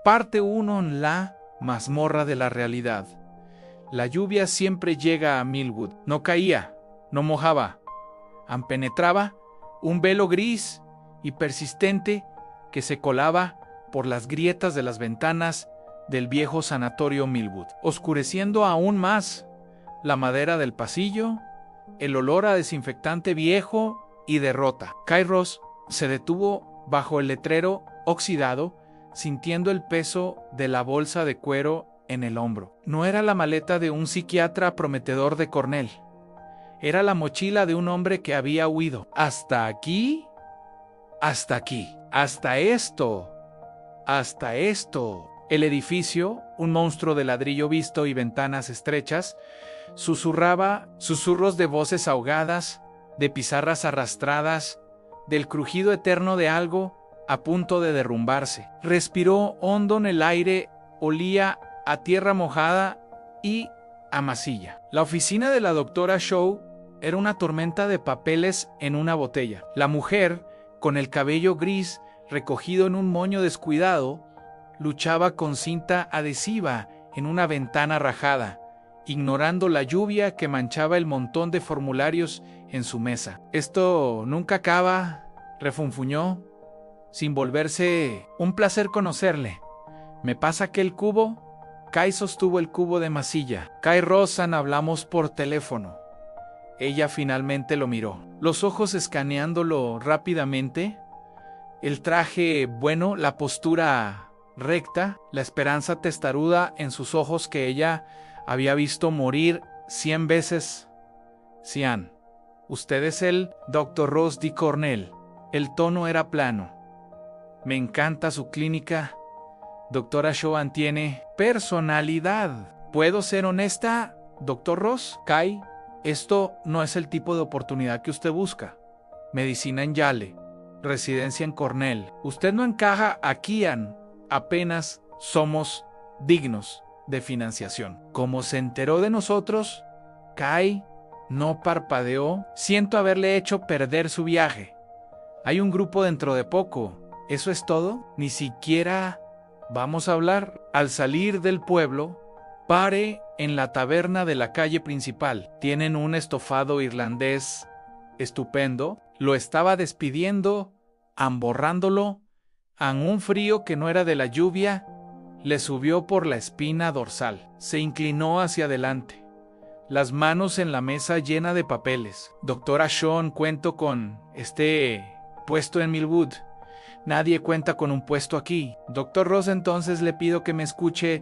Parte 1. La mazmorra de la realidad. La lluvia siempre llega a Millwood. No caía, no mojaba. Penetraba un velo gris y persistente que se colaba por las grietas de las ventanas del viejo sanatorio Millwood, oscureciendo aún más la madera del pasillo, el olor a desinfectante viejo y derrota. Kairos se detuvo bajo el letrero oxidado, sintiendo el peso de la bolsa de cuero en el hombro. No era la maleta de un psiquiatra prometedor de Cornell. Era la mochila de un hombre que había huido. ¿Hasta aquí? Hasta aquí. Hasta esto. Hasta esto. El edificio, un monstruo de ladrillo visto y ventanas estrechas, susurraba susurros de voces ahogadas, de pizarras arrastradas, del crujido eterno de algo a punto de derrumbarse. Respiró hondo en el aire, olía a tierra mojada y a masilla. La oficina de la doctora Shaw era una tormenta de papeles en una botella. La mujer, con el cabello gris recogido en un moño descuidado, luchaba con cinta adhesiva en una ventana rajada, ignorando la lluvia que manchaba el montón de formularios en su mesa. «Esto nunca acaba», refunfuñó, sin volverse. «Un placer conocerle. ¿Me pasa aquel cubo?» Kai sostuvo el cubo de masilla. «Kai Rosan, hablamos por teléfono». Ella finalmente lo miró, los ojos escaneándolo rápidamente. El traje bueno, la postura recta, la esperanza testaruda en sus ojos que ella había visto morir 100 veces. «Cian, usted es el Dr. Ross D. Cornell». El tono era plano. «Me encanta su clínica. Doctora Shaw tiene personalidad. ¿Puedo ser honesta, Dr. Ross?» «Kai, esto no es el tipo de oportunidad que usted busca. Medicina en Yale, residencia en Cornell. Usted no encaja aquí, Ann. Apenas somos dignos de financiación». «¿Cómo se enteró de nosotros?» Kai no parpadeó. «Siento haberle hecho perder su viaje. Hay un grupo dentro de poco. ¿Eso es todo? Ni siquiera vamos a hablar». Al salir del pueblo, pare en la taberna de la calle principal. Tienen un estofado irlandés estupendo. Lo estaba despidiendo, amborrándolo. A un frío que no era de la lluvia le subió por la espina dorsal. Se inclinó hacia adelante, las manos en la mesa llena de papeles. «Doctora Shaw, cuento con este puesto en Millwood. Nadie cuenta con un puesto aquí. Dr. Ross, entonces le pido que me escuche».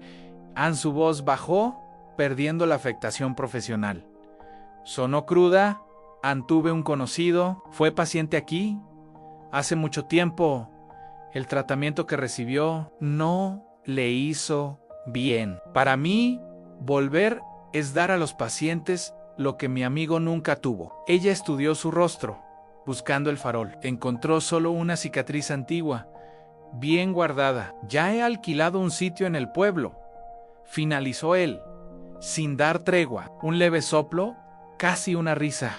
Ann, su voz bajó, perdiendo la afectación profesional. Sonó cruda. «Ann, tuve un conocido. Fue paciente aquí hace mucho tiempo. El tratamiento que recibió no le hizo bien. Para mí, volver es dar a los pacientes lo que mi amigo nunca tuvo». Ella estudió su rostro, buscando el farol. Encontró solo una cicatriz antigua, bien guardada. «Ya he alquilado un sitio en el pueblo», finalizó él, sin dar tregua. Un leve soplo, casi una risa.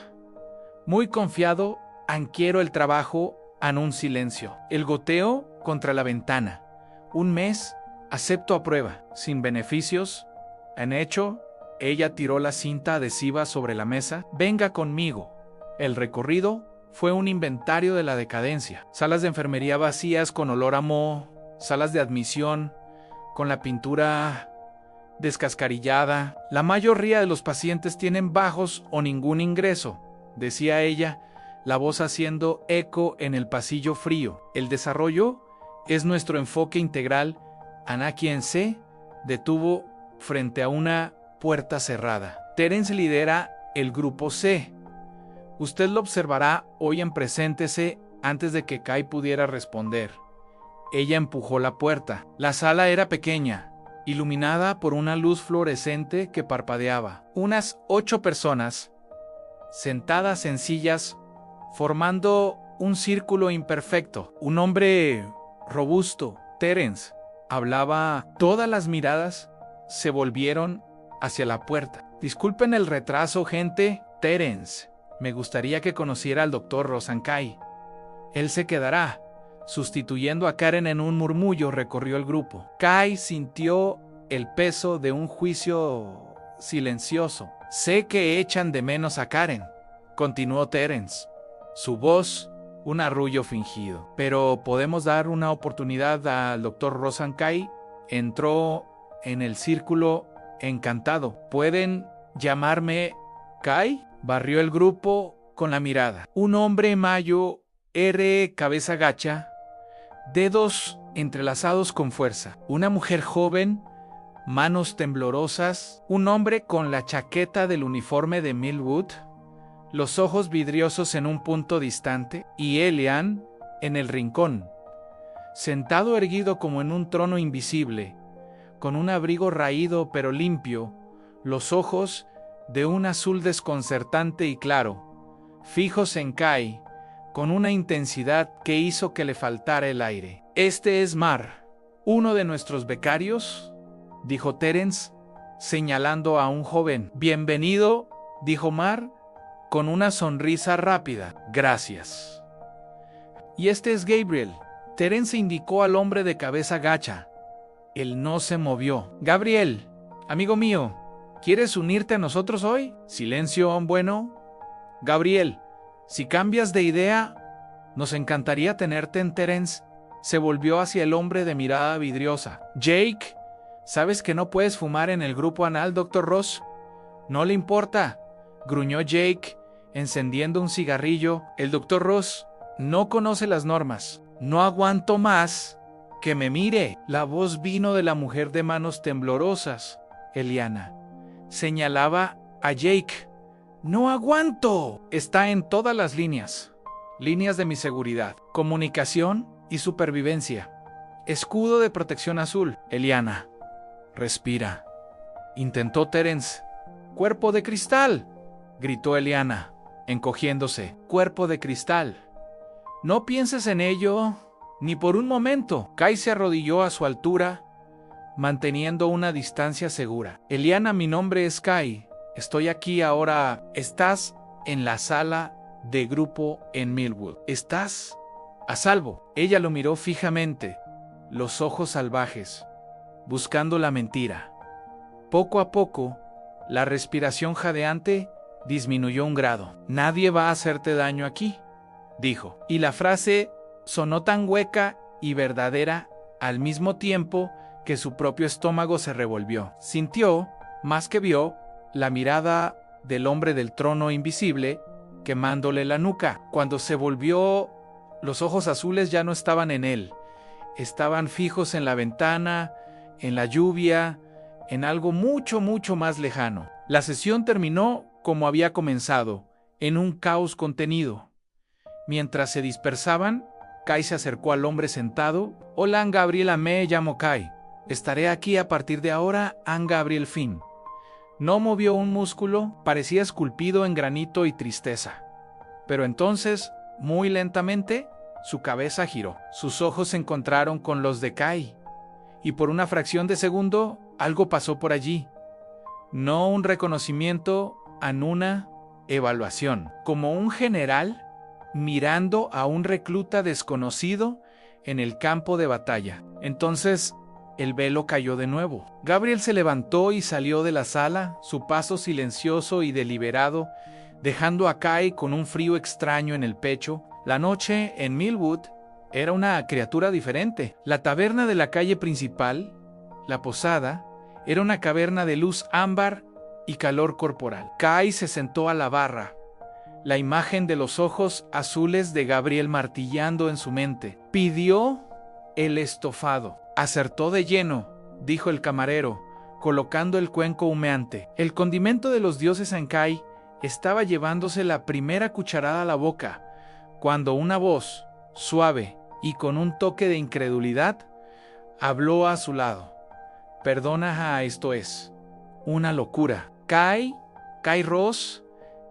«Muy confiado, Ann, quiero el trabajo». Ann, un silencio. El goteo contra la ventana. «Un mes, acepto a prueba. Sin beneficios». En hecho, ella tiró la cinta adhesiva sobre la mesa. «Venga conmigo». El recorrido fue un inventario de la decadencia. Salas de enfermería vacías con olor a moho, salas de admisión con la pintura descascarillada. «La mayoría de los pacientes tienen bajos o ningún ingreso», decía ella, la voz haciendo eco en el pasillo frío. «El desarrollo es nuestro enfoque integral». Ann, quien se detuvo frente a una puerta cerrada. «Terence lidera el grupo C. Usted lo observará hoy en Preséntese». Antes de que Kai pudiera responder, ella empujó la puerta. La sala era pequeña, iluminada por una luz fluorescente que parpadeaba. Unas 8 personas, sentadas en sillas, formando un círculo imperfecto. Un hombre robusto, Terence, hablaba. Todas las miradas se volvieron hacia la puerta. «Disculpen el retraso, gente. Terence, me gustaría que conociera al Dr. Rosan Kai. Él se quedará. sustituyendo a Karen en un murmullo, recorrió el grupo. Kai sintió el peso de un juicio silencioso. Sé que echan de menos a Karen, continuó Terence. Su voz, un arrullo fingido. Pero podemos dar una oportunidad al Dr. Rosan. Kai entró en el círculo encantado. ¿Pueden llamarme Kai? Barrió el grupo con la mirada. Un hombre mayo, cabeza gacha, dedos entrelazados con fuerza. Una mujer joven, manos temblorosas. Un hombre con la chaqueta del uniforme de Millwood, los ojos vidriosos en un punto distante, y Elian en el rincón, sentado erguido como en un trono invisible, con un abrigo raído pero limpio, los ojos de un azul desconcertante y claro, fijos en Kai, con una intensidad que hizo que le faltara el aire. Este es Mar, uno de nuestros becarios, dijo Terence, señalando a un joven. Bienvenido, dijo Mar, con una sonrisa rápida. Gracias. Y este es Gabriel. Terence indicó al hombre de cabeza gacha. Él no se movió. Gabriel, amigo mío, ¿quieres unirte a nosotros hoy? Silencio, bueno. Gabriel, si cambias de idea, nos encantaría tenerte en Terence. Se volvió hacia el hombre de mirada vidriosa. Jake, ¿sabes que no puedes fumar en el grupo anal, Dr. Ross? No le importa, gruñó Jake, encendiendo un cigarrillo. El Dr. Ross no conoce las normas. No aguanto más que me mire. La voz vino de la mujer de manos temblorosas, Eliana. Señalaba a Jake. No aguanto. Está en todas las líneas. Líneas de mi seguridad, comunicación y supervivencia. Escudo de protección azul. Eliana, respira. Intentó Terence. Cuerpo de cristal, gritó Eliana, encogiéndose. Cuerpo de cristal. No pienses en ello, ni por un momento. Kai se arrodilló a su altura, manteniendo una distancia segura. Eliana, mi nombre es Kai. Estoy aquí ahora. Estás en la sala de grupo en Millwood. Estás a salvo. Ella lo miró fijamente, los ojos salvajes, buscando la mentira. Poco a poco, la respiración jadeante disminuyó un grado. Nadie va a hacerte daño aquí, dijo. Y la frase sonó tan hueca y verdadera al mismo tiempo que su propio estómago se revolvió. Sintió, más que vio, la mirada del hombre del trono invisible quemándole la nuca. Cuando se volvió, los ojos azules ya no estaban en él. Estaban fijos en la ventana, en la lluvia, en algo mucho, mucho más lejano. La sesión terminó como había comenzado, en un caos contenido. Mientras se dispersaban, Kai se acercó al hombre sentado. Hola, Ann Gabriel, me llamo Kai. Estaré aquí a partir de ahora, Ann Gabriel Finn. No movió un músculo, parecía esculpido en granito y tristeza. Pero entonces, muy lentamente, su cabeza giró. Sus ojos se encontraron con los de Kai. Y por una fracción de segundo, algo pasó por allí. No un reconocimiento, en una evaluación. Como un general mirando a un recluta desconocido en el campo de batalla. Entonces, el velo cayó de nuevo. Gabriel se levantó y salió de la sala, su paso silencioso y deliberado, dejando a Kai con un frío extraño en el pecho. La noche en Millwood era una criatura diferente. La taberna de la calle principal, la posada, era una caverna de luz ámbar y calor corporal. Kai se sentó a la barra, la imagen de los ojos azules de Gabriel martillando en su mente. Pidió el estofado. Acertó de lleno, dijo el camarero, colocando el cuenco humeante. El condimento de los dioses en Kai estaba llevándose la primera cucharada a la boca, cuando una voz, suave y con un toque de incredulidad, habló a su lado. Perdona, esto es una locura. Kai Ross.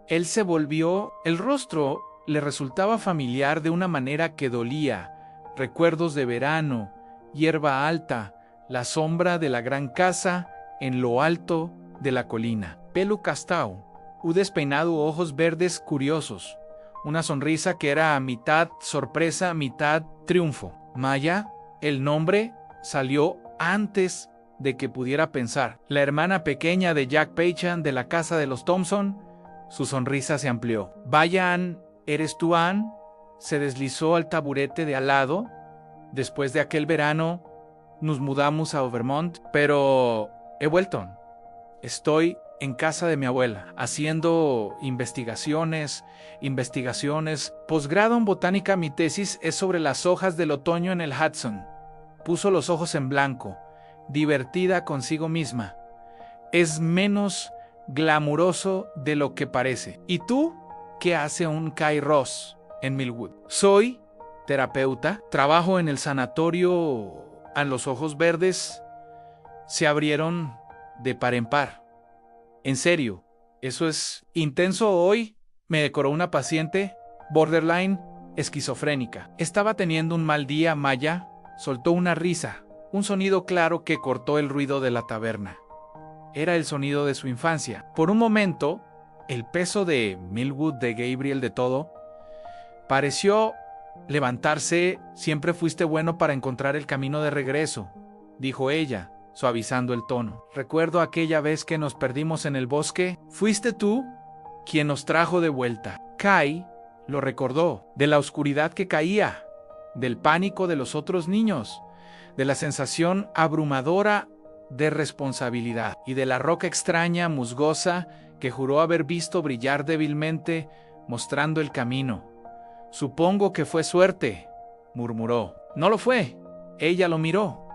Él se volvió. El rostro le resultaba familiar de una manera que dolía. Recuerdos de verano, hierba alta, la sombra de la gran casa en lo alto de la colina. Pelo castaño, un despeinado, ojos verdes curiosos, una sonrisa que era a mitad sorpresa, mitad triunfo. Maya, el nombre, salió antes de que pudiera pensar. La hermana pequeña de Jack Pachan de la casa de los Thompson, su sonrisa se amplió. Vaya, Ann, ¿eres tú, Ann? Se deslizó al taburete de al lado. Después de aquel verano, nos mudamos a Overmont, pero he vuelto. Estoy en casa de mi abuela, haciendo investigaciones. Posgrado en botánica, mi tesis es sobre las hojas del otoño en el Hudson. Puso los ojos en blanco, divertida consigo misma. Es menos glamuroso de lo que parece. ¿Y tú? ¿Qué hace un Kai Ross en Millwood? Soy terapeuta, trabajo en el sanatorio. A los ojos verdes se abrieron de par en par. En serio, eso es intenso. Hoy me decoró una paciente borderline esquizofrénica. Estaba teniendo un mal día. Maya soltó una risa, un sonido claro que cortó el ruido de la taberna. Era el sonido de su infancia. Por un momento, el peso de Millwood, de Gabriel, de todo, pareció levantarse. Siempre fuiste bueno para encontrar el camino de regreso, dijo ella, suavizando el tono. Recuerdo aquella vez que nos perdimos en el bosque. Fuiste tú quien nos trajo de vuelta. Kai lo recordó, de la oscuridad que caía, del pánico de los otros niños, de la sensación abrumadora de responsabilidad y de la roca extraña, musgosa, que juró haber visto brillar débilmente, mostrando el camino. Supongo que fue suerte, murmuró. No lo fue. Ella lo miró,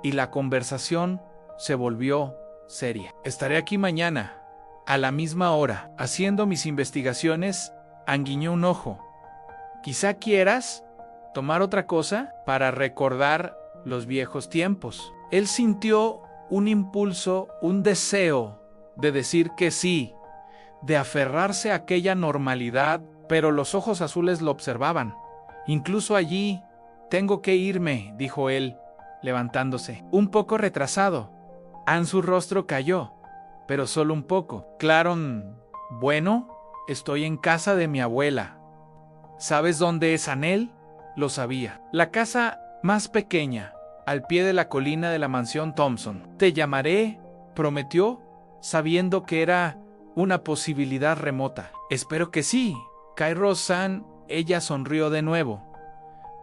y la conversación se volvió seria. Estaré aquí mañana, a la misma hora, haciendo mis investigaciones. Guiñó un ojo. Quizá quieras tomar otra cosa para recordar los viejos tiempos. Él sintió un impulso, un deseo de decir que sí, de aferrarse a aquella normalidad, pero los ojos azules lo observaban. Incluso allí. Tengo que irme, dijo él, levantándose. Un poco retrasado. Ann, su rostro cayó, pero solo un poco. Claro, bueno, estoy en casa de mi abuela. ¿Sabes dónde es Anel? Lo sabía. La casa más pequeña, al pie de la colina de la mansión Thompson. Te llamaré, prometió, sabiendo que era una posibilidad remota. Espero que sí. Kai Ross-san, ella sonrió de nuevo,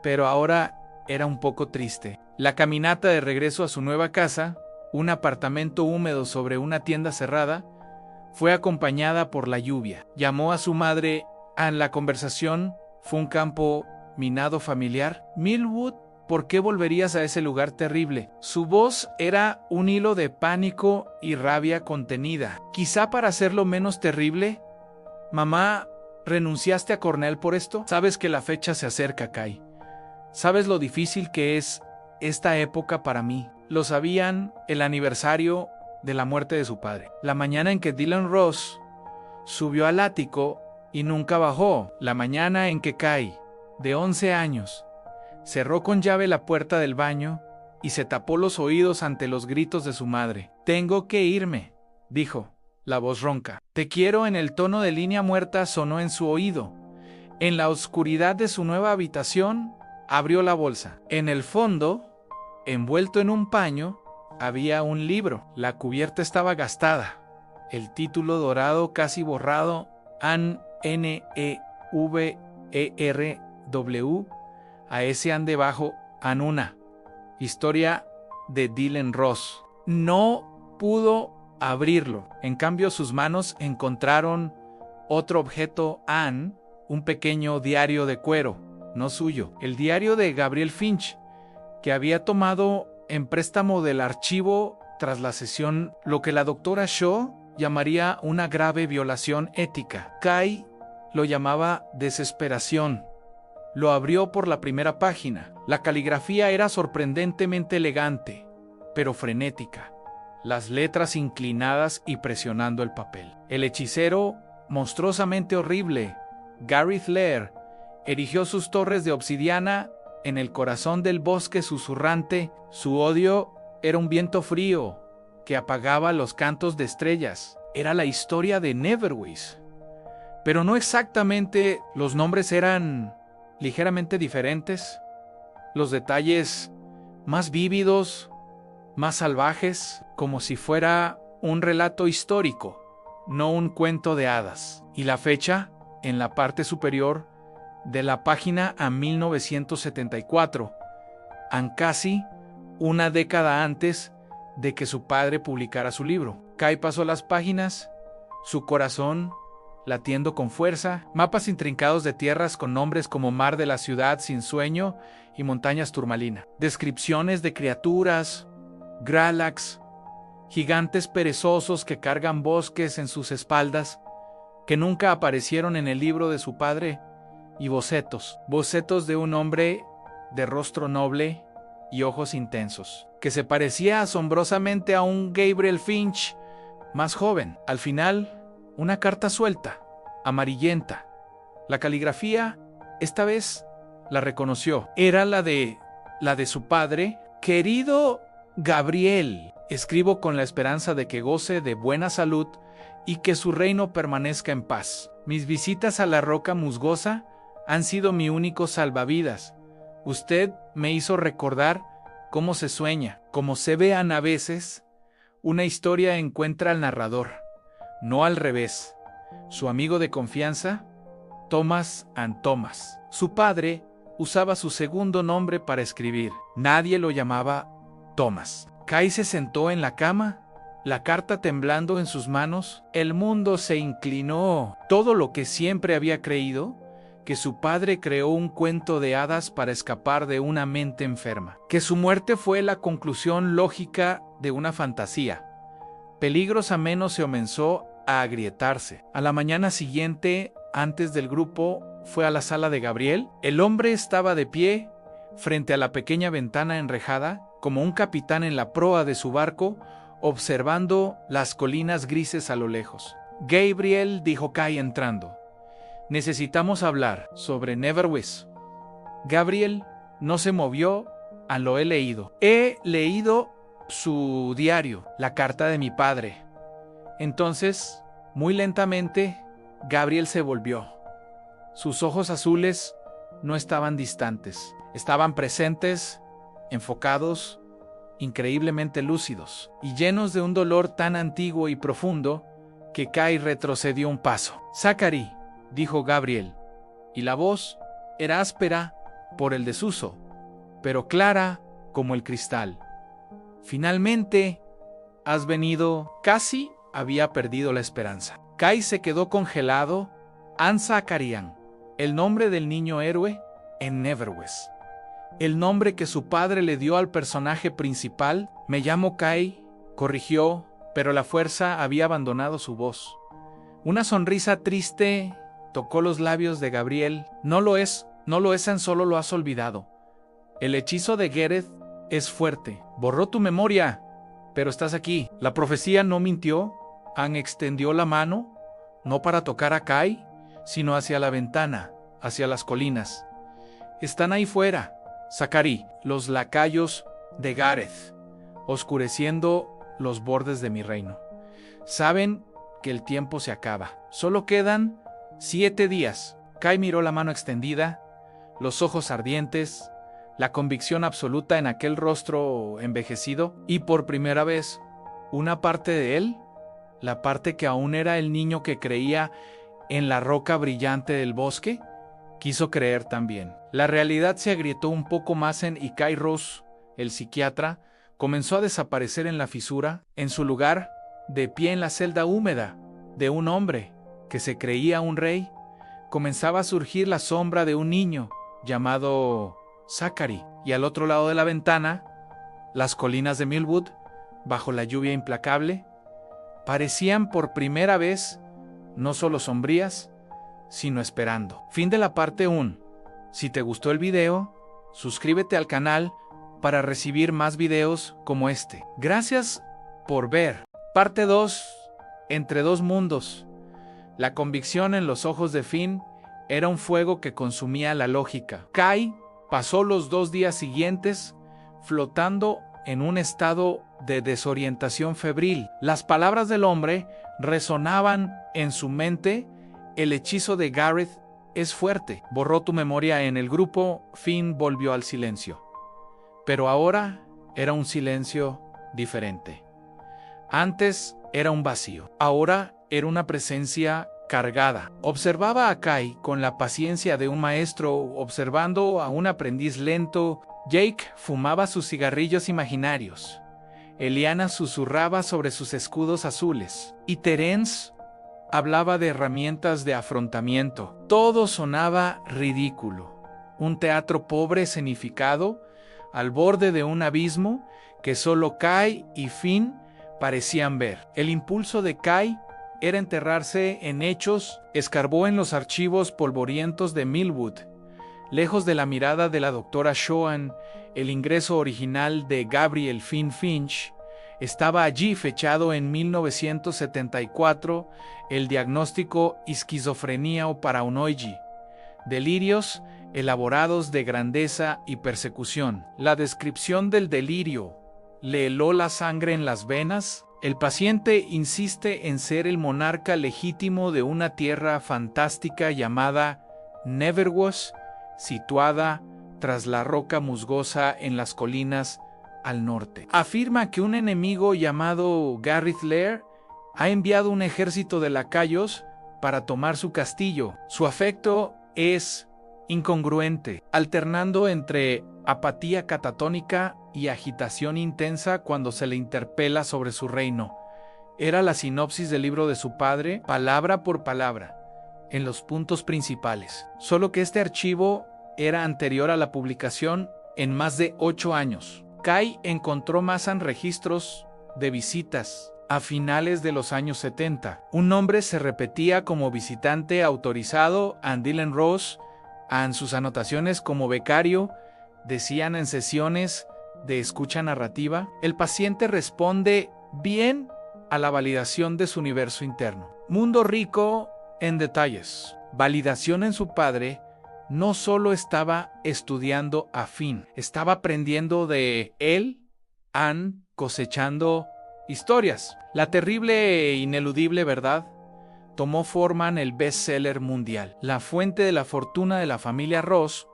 pero ahora era un poco triste. La caminata de regreso a su nueva casa, un apartamento húmedo sobre una tienda cerrada, fue acompañada por la lluvia. Llamó a su madre. Ann, la conversación fue un campo minado familiar. Millwood, ¿por qué volverías a ese lugar terrible? Su voz era un hilo de pánico y rabia contenida. Quizá para hacerlo menos terrible. Mamá, ¿renunciaste a Cornell por esto? Sabes que la fecha se acerca, Kai. Sabes lo difícil que es esta época para mí. Lo sabían, el aniversario de la muerte de su padre. La mañana en que Dylan Ross subió al ático y nunca bajó. La mañana en que Kai, de 11 años, cerró con llave la puerta del baño y se tapó los oídos ante los gritos de su madre. Tengo que irme, dijo, la voz ronca. Te quiero. En el tono de línea muerta sonó en su oído. En la oscuridad de su nueva habitación, abrió la bolsa. En el fondo, envuelto en un paño, había un libro. La cubierta estaba gastada. El título dorado casi borrado. Ann, N-E-V-E-R-W. A ese Ann debajo, Anuna. Historia de Dylan Ross. No pudo abrirlo. En cambio, sus manos encontraron otro objeto. Ann, un pequeño diario de cuero, no suyo. El diario de Gabriel Finch, que había tomado en préstamo del archivo tras la sesión, lo que la doctora Shaw llamaría una grave violación ética. Kai lo llamaba desesperación. Lo abrió por la primera página. La caligrafía era sorprendentemente elegante, pero frenética. Las letras inclinadas y presionando el papel. El hechicero, monstruosamente horrible, Gareth Lair, erigió sus torres de obsidiana en el corazón del bosque susurrante. Su odio era un viento frío que apagaba los cantos de estrellas. Era la historia de Neverwise. Pero no exactamente. Los nombres eran ligeramente diferentes. los detalles más vívidos, más salvajes, como si fuera un relato histórico, no un cuento de hadas. Y la fecha, en la parte superior de la página, a 1974, casi una década antes de que su padre publicara su libro. Kai pasó las páginas, su corazón latiendo con fuerza, mapas intrincados de tierras con nombres como Mar de la Ciudad Sin Sueño y Montañas Turmalina. Descripciones de criaturas, Gralax, gigantes perezosos que cargan bosques en sus espaldas, que nunca aparecieron en el libro de su padre, y bocetos de un hombre de rostro noble y ojos intensos, que se parecía asombrosamente a un Gabriel Finch más joven. Al final, una carta suelta, amarillenta. La caligrafía, esta vez, la reconoció. Era la de su padre. Querido Gabriel, escribo con la esperanza de que goce de buena salud y que su reino permanezca en paz. Mis visitas a la Roca Musgosa han sido mi único salvavidas. Usted me hizo recordar cómo se sueña, cómo se vean a veces. Una historia encuentra al narrador, no al revés. Su amigo de confianza, Thomas and Thomas. Su padre usaba su segundo nombre para escribir. Nadie lo llamaba Thomas. Kai se sentó en la cama, la carta temblando en sus manos. El mundo se inclinó. Todo lo que siempre había creído, que su padre creó un cuento de hadas para escapar de una mente enferma, que su muerte fue la conclusión lógica de una fantasía. Peligros ameno se comenzó a agrietarse. A la mañana siguiente, antes del grupo, fue a la sala de Gabriel. El hombre estaba de pie, frente a la pequeña ventana enrejada, como un capitán en la proa de su barco, observando las colinas grises a lo lejos. Gabriel, dijo Kai entrando, necesitamos hablar sobre Neverwis. Gabriel no se movió. Lo he leído. He leído su diario, la carta de mi padre. Entonces, muy lentamente, Gabriel se volvió. Sus ojos azules no estaban distantes, estaban presentes, enfocados, increíblemente lúcidos, y llenos de un dolor tan antiguo y profundo que Kai retrocedió un paso. Zachary, dijo Gabriel, y la voz era áspera por el desuso, pero clara como el cristal. Finalmente, has venido. Casi había perdido la esperanza. Kai se quedó congelado. Zacharian, el nombre del niño héroe en Neverwis. El nombre que su padre le dio al personaje principal. Me llamo Kai, corrigió, pero la fuerza había abandonado su voz. Una sonrisa triste tocó los labios de Gabriel. No lo es, tan solo lo has olvidado. El hechizo de Gareth es fuerte. Borró tu memoria, pero estás aquí. La profecía no mintió. Ann extendió la mano, no para tocar a Kai, sino hacia la ventana, hacia las colinas. Están ahí fuera, Zachary, los lacayos de Gareth, oscureciendo los bordes de mi reino. Saben que el tiempo se acaba. Solo quedan 7 días. Kai miró la mano extendida, los ojos ardientes, la convicción absoluta en aquel rostro envejecido, y por primera vez, una parte de él, la parte que aún era el niño que creía en la roca brillante del bosque, quiso creer también. La realidad se agrietó un poco más y Kai Ross, el psiquiatra, comenzó a desaparecer en la fisura. En su lugar, de pie en la celda húmeda de un hombre que se creía un rey, comenzaba a surgir la sombra de un niño llamado Zachary. Y al otro lado de la ventana, las colinas de Millwood, bajo la lluvia implacable, parecían por primera vez no solo sombrías, sino esperando. Fin de la parte 1. Si te gustó el video, suscríbete al canal para recibir más videos como este. Gracias por ver. Parte 2. Entre dos mundos. La convicción en los ojos de Finn era un fuego que consumía la lógica. Kai pasó los 2 días siguientes flotando en un estado de desorientación febril. Las palabras del hombre resonaban en su mente. El hechizo de Gareth es fuerte. Borró tu memoria en el grupo. Finn volvió al silencio. Pero ahora era un silencio diferente. Antes era un vacío, ahora era una presencia cargada. Observaba a Kai con la paciencia de un maestro observando a un aprendiz lento. Jake fumaba sus cigarrillos imaginarios. Eliana susurraba sobre sus escudos azules. Y Terence hablaba de herramientas de afrontamiento. Todo sonaba ridículo. Un teatro pobre escenificado al borde de un abismo que solo Kai y Finn parecían ver. El impulso de Kai era enterrarse en hechos. Escarbó en los archivos polvorientos de Millwood. Lejos de la mirada de la doctora Shoan, el ingreso original de Gabriel Finn Finch estaba allí fechado en 1974, el diagnóstico esquizofrenia o paranoia, delirios elaborados de grandeza y persecución. La descripción del delirio le heló la sangre en las venas. El paciente insiste en ser el monarca legítimo de una tierra fantástica llamada Neverwas, situada tras la roca musgosa en las colinas al norte. Afirma que un enemigo llamado Gareth Lair ha enviado un ejército de lacayos para tomar su castillo. Su afecto es incongruente, alternando entre apatía catatónica y agitación intensa cuando se le interpela sobre su reino. Era la sinopsis del libro de su padre, palabra por palabra, en los puntos principales. Solo que este archivo era anterior a la publicación en más de 8 años. Kai encontró más registros de visitas a finales de los años 70. Un nombre se repetía como visitante autorizado a Dylan Rose. En sus anotaciones como becario decían en sesiones de escucha narrativa. El paciente responde bien a la validación de su universo interno. Mundo rico en detalles. Validación en su padre. No solo estaba estudiando a Finn, estaba aprendiendo de él, cosechando historias. La terrible e ineludible verdad tomó forma en el bestseller mundial. La fuente de la fortuna de la familia Ross,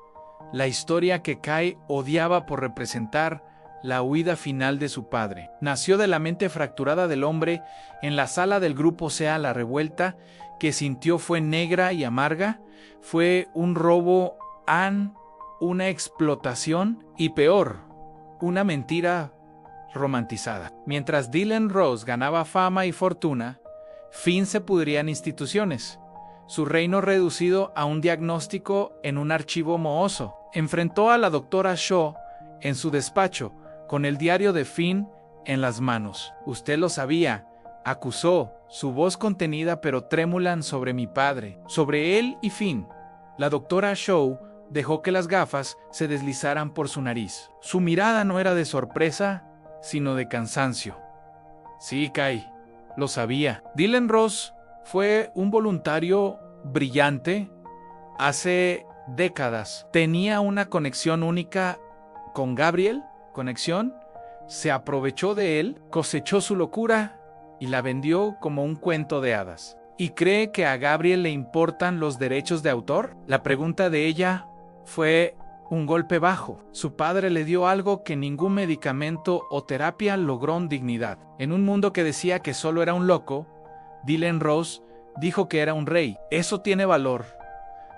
la historia que Kai odiaba por representar la huida final de su padre. Nació de la mente fracturada del hombre en la sala del grupo Sea. La revuelta que sintió fue negra y amarga. Fue un robo, una explotación y peor, una mentira romantizada. Mientras Dylan Rose ganaba fama y fortuna, Finn se pudría en instituciones. Su reino reducido a un diagnóstico en un archivo mohoso. Enfrentó a la doctora Shaw en su despacho, con el diario de Finn en las manos. Usted lo sabía, acusó, su voz contenida pero trémula sobre mi padre, sobre él y Finn. La doctora Shaw dejó que las gafas se deslizaran por su nariz. Su mirada no era de sorpresa, sino de cansancio. Sí, Kai, lo sabía. Dylan Ross fue un voluntario brillante hace décadas. Tenía una conexión única con Gabriel. Se aprovechó de él, cosechó su locura y la vendió como un cuento de hadas. ¿Y cree que a Gabriel le importan los derechos de autor? La pregunta de ella fue un golpe bajo. Su padre le dio algo que ningún medicamento o terapia logró en dignidad. En un mundo que decía que solo era un loco, Dylan Rose dijo que era un rey. Eso tiene valor.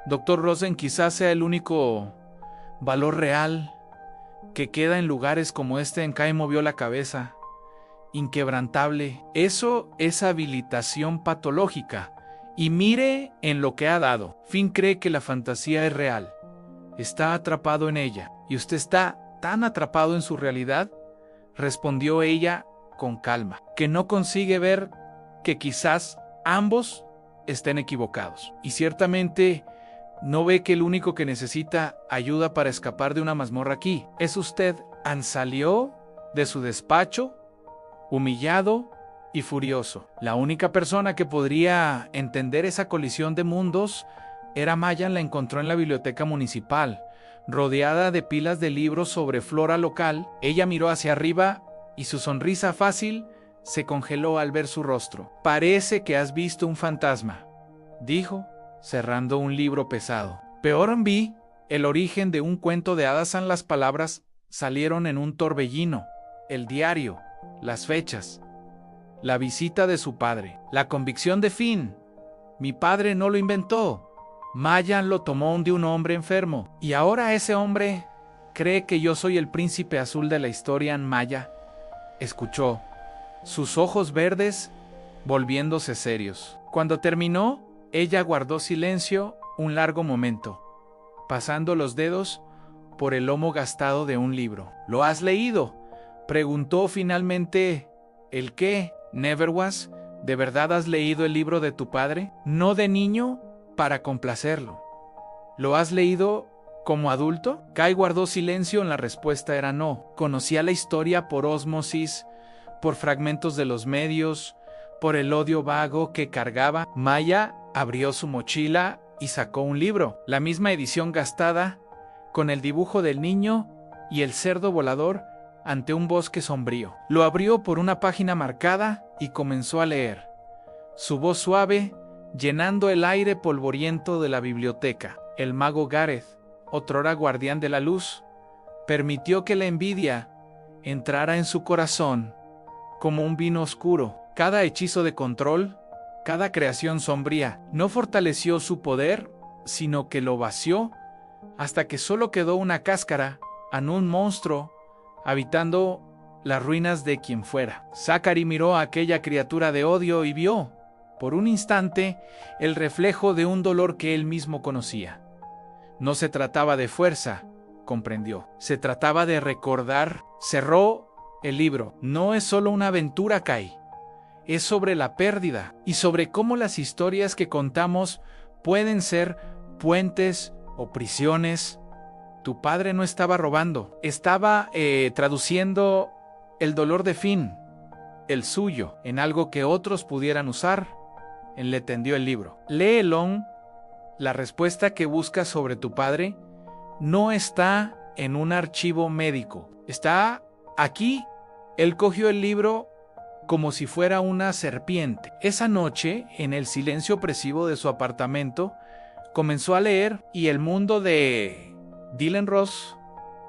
Dr. Rosen quizás sea el único valor real que queda en lugares como este. En Kai movió la cabeza. Inquebrantable. Eso es habilitación patológica. Y mire en lo que ha dado. Finn cree que la fantasía es real. Está atrapado en ella. ¿Y usted está tan atrapado en su realidad? Respondió ella con calma. Que no consigue ver que quizás ambos estén equivocados. Y ciertamente no ve que el único que necesita ayuda para escapar de una mazmorra aquí es usted. Salió de su despacho humillado y furioso. La única persona que podría entender esa colisión de mundos era Mayan. La encontró en la biblioteca municipal, rodeada de pilas de libros sobre flora local. Ella miró hacia arriba y su sonrisa fácil se congeló al ver su rostro. Parece que has visto un fantasma, dijo, cerrando un libro pesado. Peor vi el origen de un cuento de hadas. En las palabras salieron en un torbellino: el diario, las fechas, la visita de su padre, la convicción de Finn. Mi padre no lo inventó. Mayan lo tomó de un hombre enfermo. Y ahora ese hombre cree que yo soy el príncipe azul de la historia en maya. Escuchó, sus ojos verdes volviéndose serios. Cuando terminó, ella guardó silencio un largo momento, pasando los dedos por el lomo gastado de un libro. ¿Lo has leído?, preguntó finalmente. ¿El qué? Neverwas, ¿de verdad has leído el libro de tu padre? No de niño, para complacerlo. ¿Lo has leído como adulto? Kai guardó silencio. La respuesta era no. Conocía la historia por ósmosis, por fragmentos de los medios, por el odio vago que cargaba. Maya abrió su mochila y sacó un libro, la misma edición gastada, con el dibujo del niño y el cerdo volador ante un bosque sombrío. Lo abrió por una página marcada y comenzó a leer. Su voz suave, llenando el aire polvoriento de la biblioteca. El mago Gareth, otrora guardián de la luz, permitió que la envidia entrara en su corazón como un vino oscuro. Cada hechizo de control, cada creación sombría, no fortaleció su poder, sino que lo vació hasta que solo quedó una cáscara, un monstruo, habitando las ruinas de quien fuera. Zachary miró a aquella criatura de odio y vio, por un instante, el reflejo de un dolor que él mismo conocía. No se trataba de fuerza, comprendió. Se trataba de recordar. Cerró el libro. No es solo una aventura, Kai. Es sobre la pérdida y sobre cómo las historias que contamos pueden ser puentes o prisiones. Tu padre no estaba robando, estaba traduciendo el dolor de Finn, el suyo, en algo que otros pudieran usar. Él le tendió el libro. Léelo. La respuesta que buscas sobre tu padre no está en un archivo médico. Está aquí. Él cogió el libro como si fuera una serpiente. Esa noche, en el silencio opresivo de su apartamento, comenzó a leer y el mundo de Dylan Ross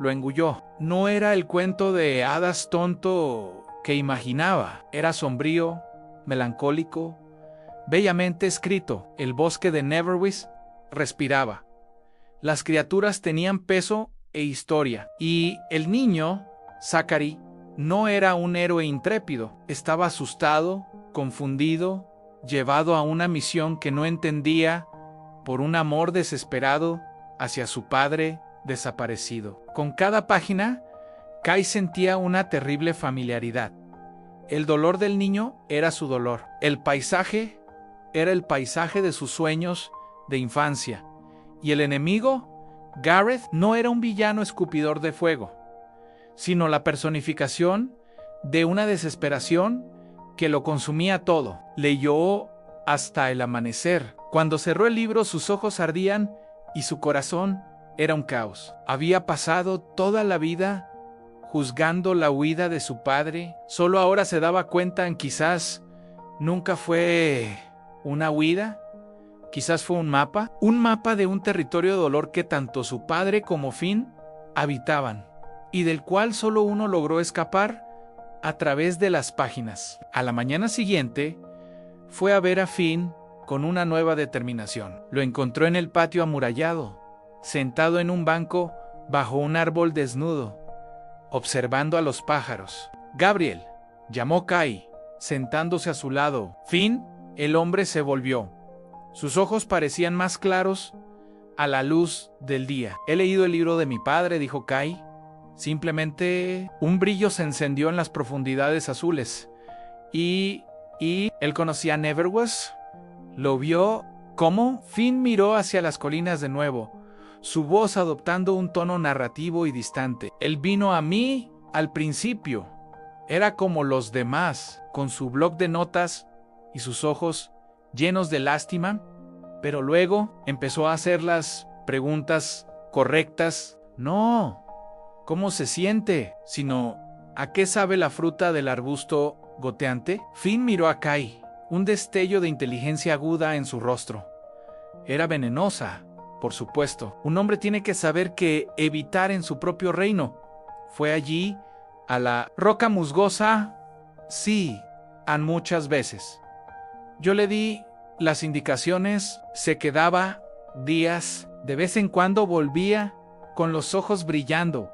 lo engulló. No era el cuento de hadas tonto que imaginaba. Era sombrío, melancólico, bellamente escrito. El bosque de Neverwis respiraba. Las criaturas tenían peso e historia. Y el niño, Zachary, no era un héroe intrépido. Estaba asustado, confundido, llevado a una misión que no entendía por un amor desesperado hacia su padre desaparecido. Con cada página, Kai sentía una terrible familiaridad. El dolor del niño era su dolor. El paisaje era el paisaje de sus sueños de infancia. Y el enemigo, Gareth, no era un villano escupidor de fuego, sino la personificación de una desesperación que lo consumía todo. Leyó hasta el amanecer. Cuando cerró el libro, sus ojos ardían y su corazón era un caos. Había pasado toda la vida juzgando la huida de su padre. Solo ahora se daba cuenta en quizás nunca fue una huida. Quizás fue un mapa de un territorio de dolor que tanto su padre como Finn habitaban, y del cual solo uno logró escapar a través de las páginas. A la mañana siguiente, fue a ver a Finn con una nueva determinación. Lo encontró en el patio amurallado, sentado en un banco bajo un árbol desnudo, observando a los pájaros. Gabriel, llamó Kai, sentándose a su lado. Finn, el hombre se volvió. Sus ojos parecían más claros a la luz del día. He leído el libro de mi padre, dijo Kai. Simplemente un brillo se encendió en las profundidades azules. ¿Y él conocía a Neverwas? ¿Lo vio? ¿Cómo? Finn miró hacia las colinas de nuevo, su voz adoptando un tono narrativo y distante. Él vino a mí al principio. Era como los demás, con su bloc de notas y sus ojos llenos de lástima, pero luego empezó a hacer las preguntas correctas. No, ¿cómo se siente? Sino, ¿a qué sabe la fruta del arbusto goteante? Finn miró a Kai, un destello de inteligencia aguda en su rostro. Era venenosa, por supuesto. Un hombre tiene que saber qué evitar en su propio reino. Fue allí, a la roca musgosa. Sí, han muchas veces. Yo le di las indicaciones, se quedaba días, de vez en cuando volvía con los ojos brillando,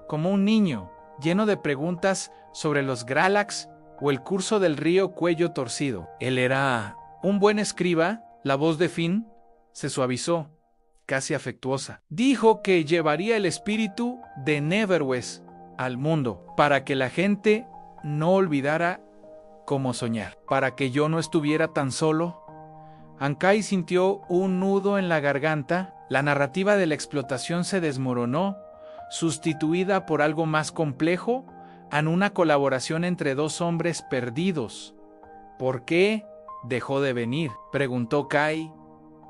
como un niño, lleno de preguntas sobre los Gralax o el curso del río Cuello Torcido. Él era un buen escriba. La voz de Finn se suavizó, casi afectuosa. Dijo que llevaría el espíritu de Neverwest al mundo, para que la gente no olvidara cómo soñar, para que yo no estuviera tan solo. Ankai sintió un nudo en la garganta. La narrativa de la explotación se desmoronó, sustituida por algo más complejo, en una colaboración entre dos hombres perdidos. ¿Por qué dejó de venir?, preguntó Kai,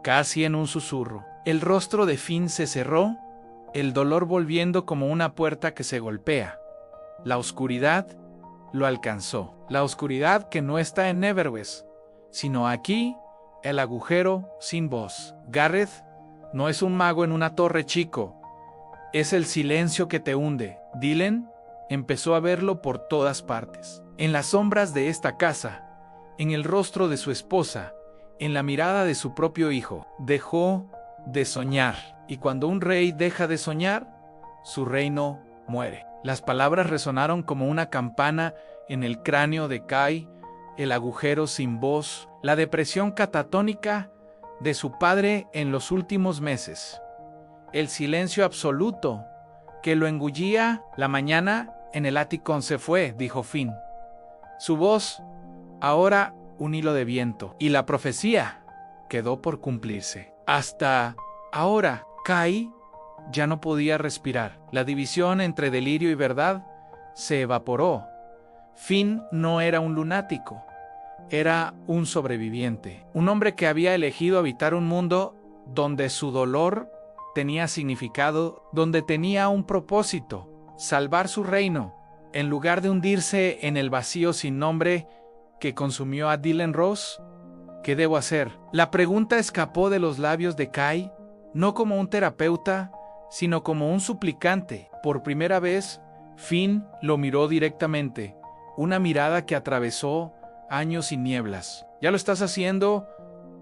casi en un susurro. El rostro de Finn se cerró, el dolor volviendo como una puerta que se golpea. La oscuridad lo alcanzó. La oscuridad que no está en Neverwest, sino aquí, el agujero sin voz. Gareth no es un mago en una torre, chico. Es el silencio que te hunde. Dylan empezó a verlo por todas partes. En las sombras de esta casa, en el rostro de su esposa, en la mirada de su propio hijo. Dejó de soñar. Y cuando un rey deja de soñar, su reino muere. Las palabras resonaron como una campana en el cráneo de Kai. El agujero sin voz, la depresión catatónica de su padre en los últimos meses. El silencio absoluto que lo engullía. La mañana en el ático se fue, dijo Finn. Su voz, ahora un hilo de viento. Y la profecía quedó por cumplirse. Hasta ahora, Kai ya no podía respirar. La división entre delirio y verdad se evaporó. Finn no era un lunático. Era un sobreviviente. Un hombre que había elegido habitar un mundo donde su dolor tenía significado, donde tenía un propósito: salvar su reino, en lugar de hundirse en el vacío sin nombre que consumió a Dylan Rose. ¿Qué debo hacer? La pregunta escapó de los labios de Kai, no como un terapeuta, sino como un suplicante. Por primera vez, Finn lo miró directamente, una mirada que atravesó años y nieblas. Ya lo estás haciendo,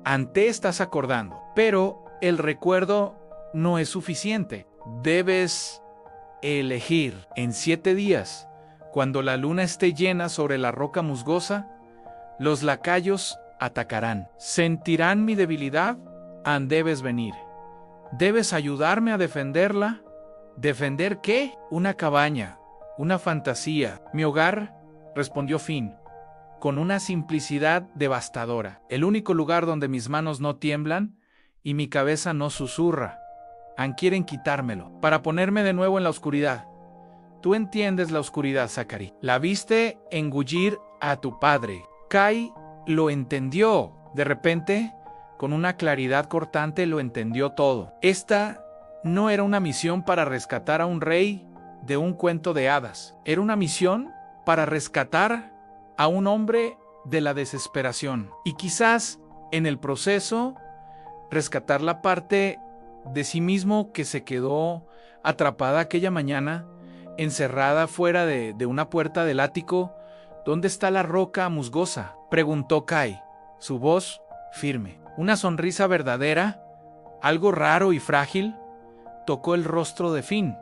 ante estás acordando, pero el recuerdo no es suficiente. Debes elegir. En 7 días, cuando la luna esté llena sobre la roca musgosa, los lacayos atacarán. ¿Sentirán mi debilidad? Debes venir. ¿Debes ayudarme a defenderla? ¿Defender qué? Una cabaña, una fantasía. Mi hogar, respondió Finn, con una simplicidad devastadora. El único lugar donde mis manos no tiemblan y mi cabeza no susurra. Quieren quitármelo, para ponerme de nuevo en la oscuridad. Tú entiendes la oscuridad, Zachary. La viste engullir a tu padre. Kai lo entendió. De repente, con una claridad cortante, lo entendió todo. Esta no era una misión para rescatar a un rey de un cuento de hadas. Era una misión para rescatar a un hombre de la desesperación. Y quizás, en el proceso, rescatar la parte de sí mismo que se quedó atrapada aquella mañana, encerrada fuera de una puerta del ático. ¿Dónde está la roca musgosa?, preguntó Kai, su voz firme. Una sonrisa verdadera, algo raro y frágil, tocó el rostro de Finn.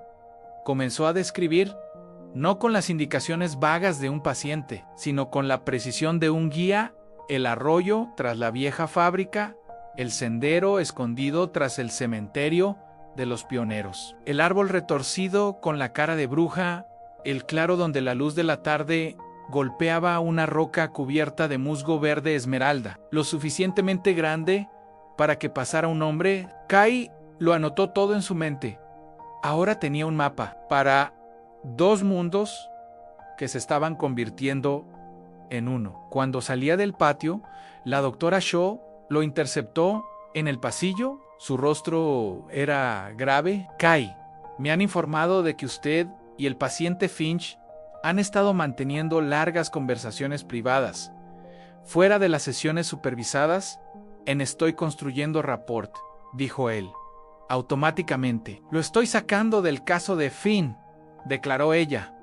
Comenzó a describir, no con las indicaciones vagas de un paciente, sino con la precisión de un guía, el arroyo tras la vieja fábrica, el sendero escondido tras el cementerio de los pioneros, el árbol retorcido con la cara de bruja, el claro donde la luz de la tarde golpeaba una roca cubierta de musgo verde esmeralda, lo suficientemente grande para que pasara un hombre. Kai lo anotó todo en su mente. Ahora tenía un mapa para 2 mundos que se estaban convirtiendo en uno. Cuando salía del patio, la doctora Shaw lo interceptó en el pasillo. Su rostro era grave. Kai, me han informado de que usted y el paciente Finch han estado manteniendo largas conversaciones privadas, fuera de las sesiones supervisadas. Estoy construyendo rapport, dijo él. Automáticamente, lo estoy sacando del caso de Finn. declaró ella,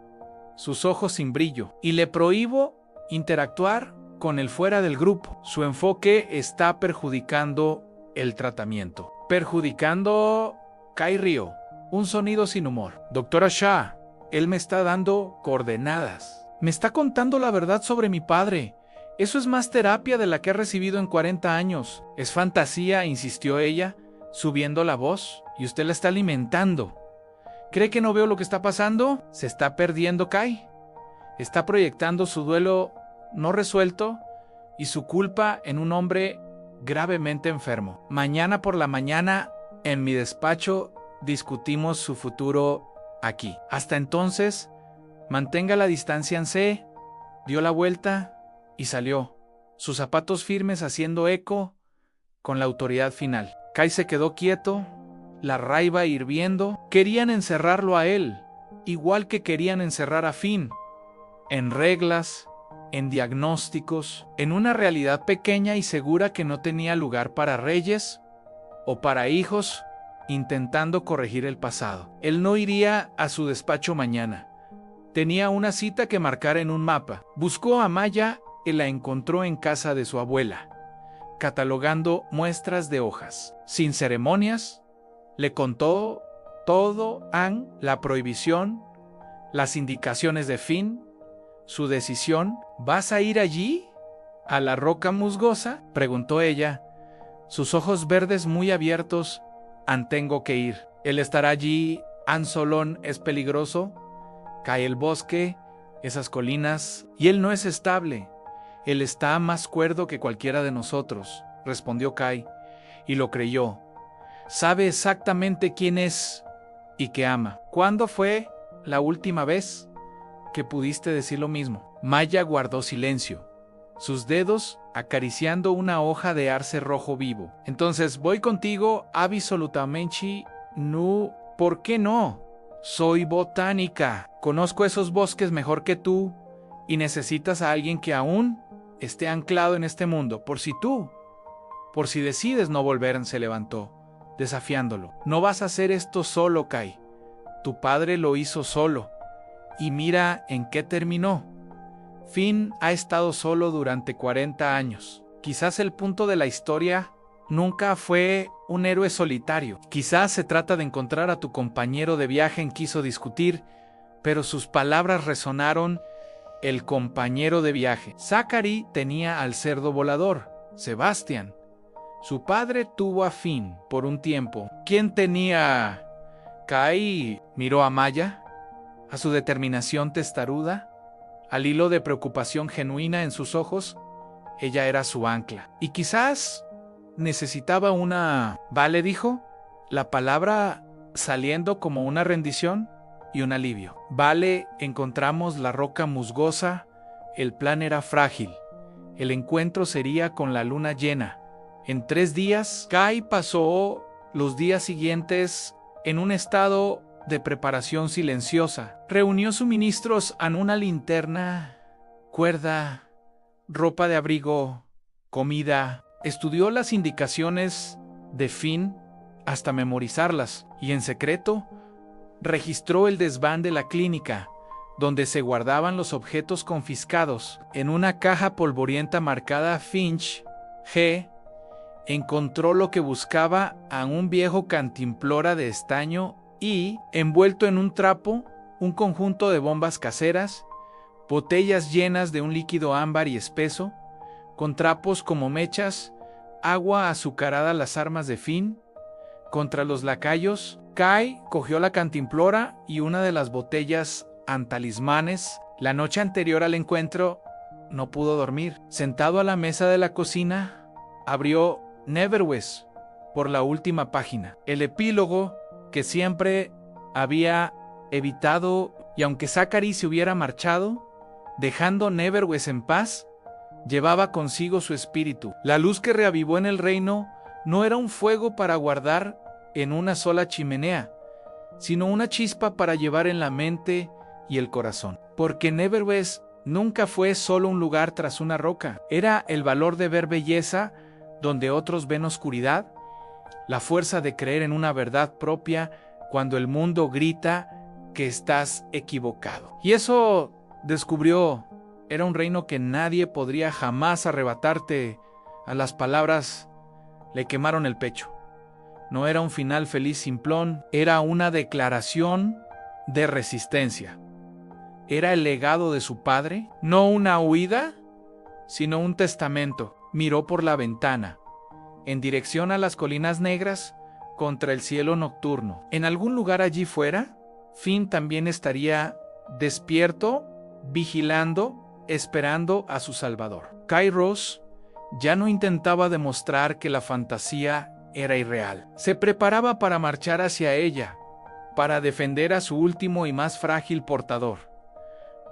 sus ojos sin brillo, y le prohíbo interactuar con él fuera del grupo. Su enfoque está perjudicando el tratamiento. Perjudicando, Kai rió, un sonido sin humor. Doctora Shah, él me está dando coordenadas. Me está contando la verdad sobre mi padre. Eso es más terapia de la que ha recibido en 40 años. Es fantasía, insistió ella, subiendo la voz, y usted la está alimentando. ¿Cree que no veo lo que está pasando? Se está perdiendo, Kai. Está proyectando su duelo no resuelto y su culpa en un hombre gravemente enfermo. Mañana por la mañana, en mi despacho, discutimos su futuro aquí. Hasta entonces, mantenga la distancia en C. Dio la vuelta y salió, sus zapatos firmes haciendo eco con la autoridad final. Kai se quedó quieto, la raiva hirviendo. Querían encerrarlo a él, igual que querían encerrar a Finn, en reglas, en diagnósticos, en una realidad pequeña y segura que no tenía lugar para reyes o para hijos intentando corregir el pasado. Él no iría a su despacho mañana. Tenía una cita que marcar en un mapa. Buscó a Maya y la encontró en casa de su abuela, catalogando muestras de hojas. Sin ceremonias, le contó todo, la prohibición, las indicaciones de Finn, su decisión. ¿Vas a ir allí? ¿A la roca musgosa?, preguntó ella, sus ojos verdes muy abiertos. Tengo que ir. Él estará allí. Solón es peligroso. Cae el bosque, esas colinas, y él no es estable. Él está más cuerdo que cualquiera de nosotros, respondió Kai, y lo creyó. Sabe exactamente quién es y que ama. ¿Cuándo fue la última vez que pudiste decir lo mismo? Maya guardó silencio, sus dedos acariciando una hoja de arce rojo vivo. Entonces voy contigo, absolutamente no. ¿Por qué no? Soy botánica. Conozco esos bosques mejor que tú y necesitas a alguien que aún esté anclado en este mundo. Por si decides no volver, se levantó, desafiándolo. No vas a hacer esto solo, Kai. Tu padre lo hizo solo. Y mira en qué terminó. Finn ha estado solo durante 40 años. Quizás el punto de la historia nunca fue un héroe solitario. Quizás se trata de encontrar a tu compañero de viaje, quiso discutir, pero sus palabras resonaron. El compañero de viaje. Zachary tenía al cerdo volador, Sebastian. Su padre tuvo a Finn por un tiempo. ¿Quién tenía? Kai miró a Maya, a su determinación testaruda, al hilo de preocupación genuina en sus ojos. Ella era su ancla. Y quizás necesitaba una... ¿Vale? Dijo, la palabra saliendo como una rendición y un alivio. Vale, encontramos la roca musgosa. El plan era frágil. El encuentro sería con la luna llena. En 3 días, Kai pasó los días siguientes en un estado de preparación silenciosa. Reunió suministros en una linterna, cuerda, ropa de abrigo, comida. Estudió las indicaciones de Finn hasta memorizarlas y en secreto registró el desván de la clínica, donde se guardaban los objetos confiscados. En una caja polvorienta marcada Finch G, encontró lo que buscaba, a un viejo cantimplora de estaño y, envuelto en un trapo, un conjunto de bombas caseras, botellas llenas de un líquido ámbar y espeso, con trapos como mechas, agua azucarada. Las armas de Finn contra los lacayos. Kai cogió la cantimplora y una de las botellas talismanes. La noche anterior al encuentro no pudo dormir. Sentado a la mesa de la cocina, abrió Neverwest por la última página. El epílogo que siempre había evitado, y aunque Zachary se hubiera marchado, dejando Neverwest en paz, llevaba consigo su espíritu. La luz que reavivó en el reino no era un fuego para guardar en una sola chimenea, sino una chispa para llevar en la mente y el corazón. Porque Neverwest nunca fue solo un lugar tras una roca. Era el valor de ver belleza donde otros ven oscuridad, la fuerza de creer en una verdad propia cuando el mundo grita que estás equivocado. Y eso descubrió, era un reino que nadie podría jamás arrebatarte. A las palabras le quemaron el pecho. No era un final feliz simplón, era una declaración de resistencia. Era el legado de su padre, no una huida, sino un testamento. Miró por la ventana, en dirección a las colinas negras, contra el cielo nocturno. En algún lugar allí fuera, Finn también estaría despierto, vigilando, esperando a su salvador. Kairos ya no intentaba demostrar que la fantasía era irreal. Se preparaba para marchar hacia ella, para defender a su último y más frágil portador.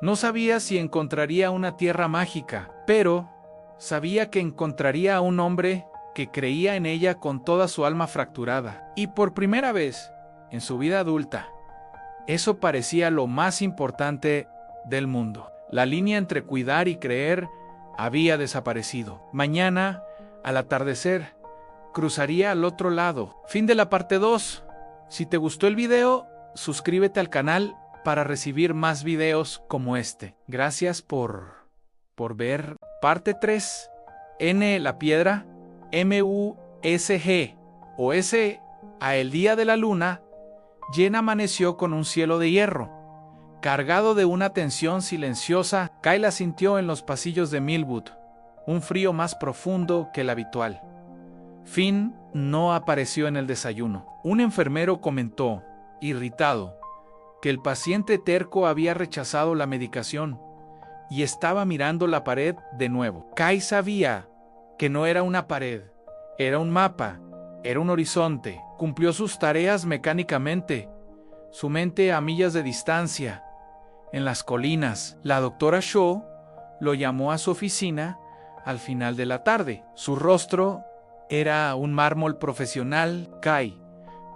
No sabía si encontraría una tierra mágica, pero sabía que encontraría a un hombre que creía en ella con toda su alma fracturada. Y por primera vez en su vida adulta, eso parecía lo más importante del mundo. La línea entre cuidar y creer había desaparecido. Mañana, al atardecer, cruzaría al otro lado. Fin de la parte 2. Si te gustó el video, suscríbete al canal para recibir más videos como este. Gracias por ver. Parte 3. N. La piedra. MUSG. O S. A el día de la luna llena amaneció con un cielo de hierro. Cargado de una tensión silenciosa, Kai la sintió en los pasillos de Milwood. Un frío más profundo que el habitual. Finn no apareció en el desayuno. Un enfermero comentó, irritado, que el paciente terco había rechazado la medicación y estaba mirando la pared de nuevo. Kai sabía que no era una pared, era un mapa, era un horizonte. Cumplió sus tareas mecánicamente, su mente a millas de distancia. En las colinas, la doctora Shaw lo llamó a su oficina al final de la tarde. Su rostro era un mármol profesional. Kai,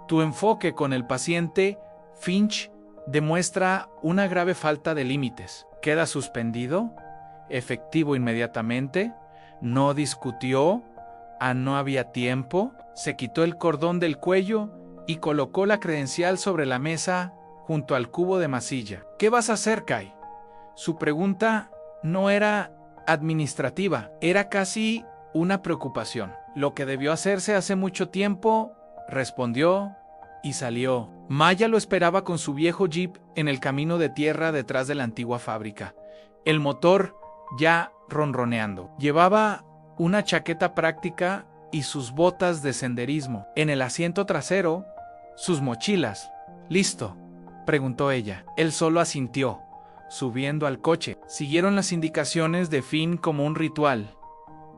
tu enfoque con el paciente Finch demuestra una grave falta de límites. ¿Queda suspendido? Efectivo inmediatamente. No discutió. No había tiempo. Se quitó el cordón del cuello y colocó la credencial sobre la mesa junto al cubo de masilla. ¿Qué vas a hacer, Kai? Su pregunta no era administrativa, era casi una preocupación. Lo que debió hacerse hace mucho tiempo, respondió y salió. Maya lo esperaba con su viejo jeep en el camino de tierra detrás de la antigua fábrica. El motor ya ronroneando. Llevaba una chaqueta práctica y sus botas de senderismo. En el asiento trasero, sus mochilas. ¿Listo?, preguntó ella. Él solo asintió, subiendo al coche. Siguieron las indicaciones de Finn como un ritual.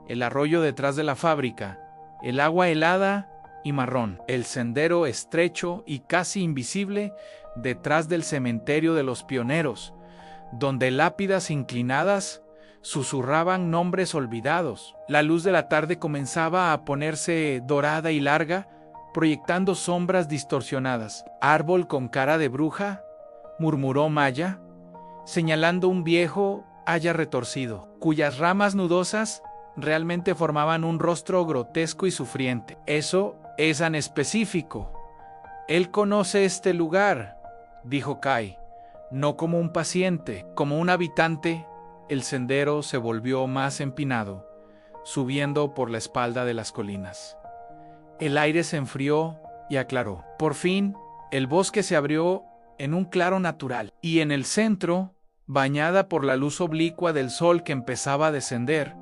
El arroyo detrás de la fábrica, el agua helada y marrón, el sendero estrecho y casi invisible detrás del cementerio de los pioneros, donde lápidas inclinadas susurraban nombres olvidados. La luz de la tarde comenzaba a ponerse dorada y larga, proyectando sombras distorsionadas. «Árbol con cara de bruja», murmuró Maya, señalando un viejo haya retorcido, cuyas ramas nudosas realmente formaban un rostro grotesco y sufriente. «Eso es en específico. Él conoce este lugar», dijo Kai, «no como un paciente, como un habitante». El sendero se volvió más empinado, subiendo por la espalda de las colinas. El aire se enfrió y aclaró. Por fin, el bosque se abrió en un claro natural, y en el centro, bañada por la luz oblicua del sol que empezaba a descender,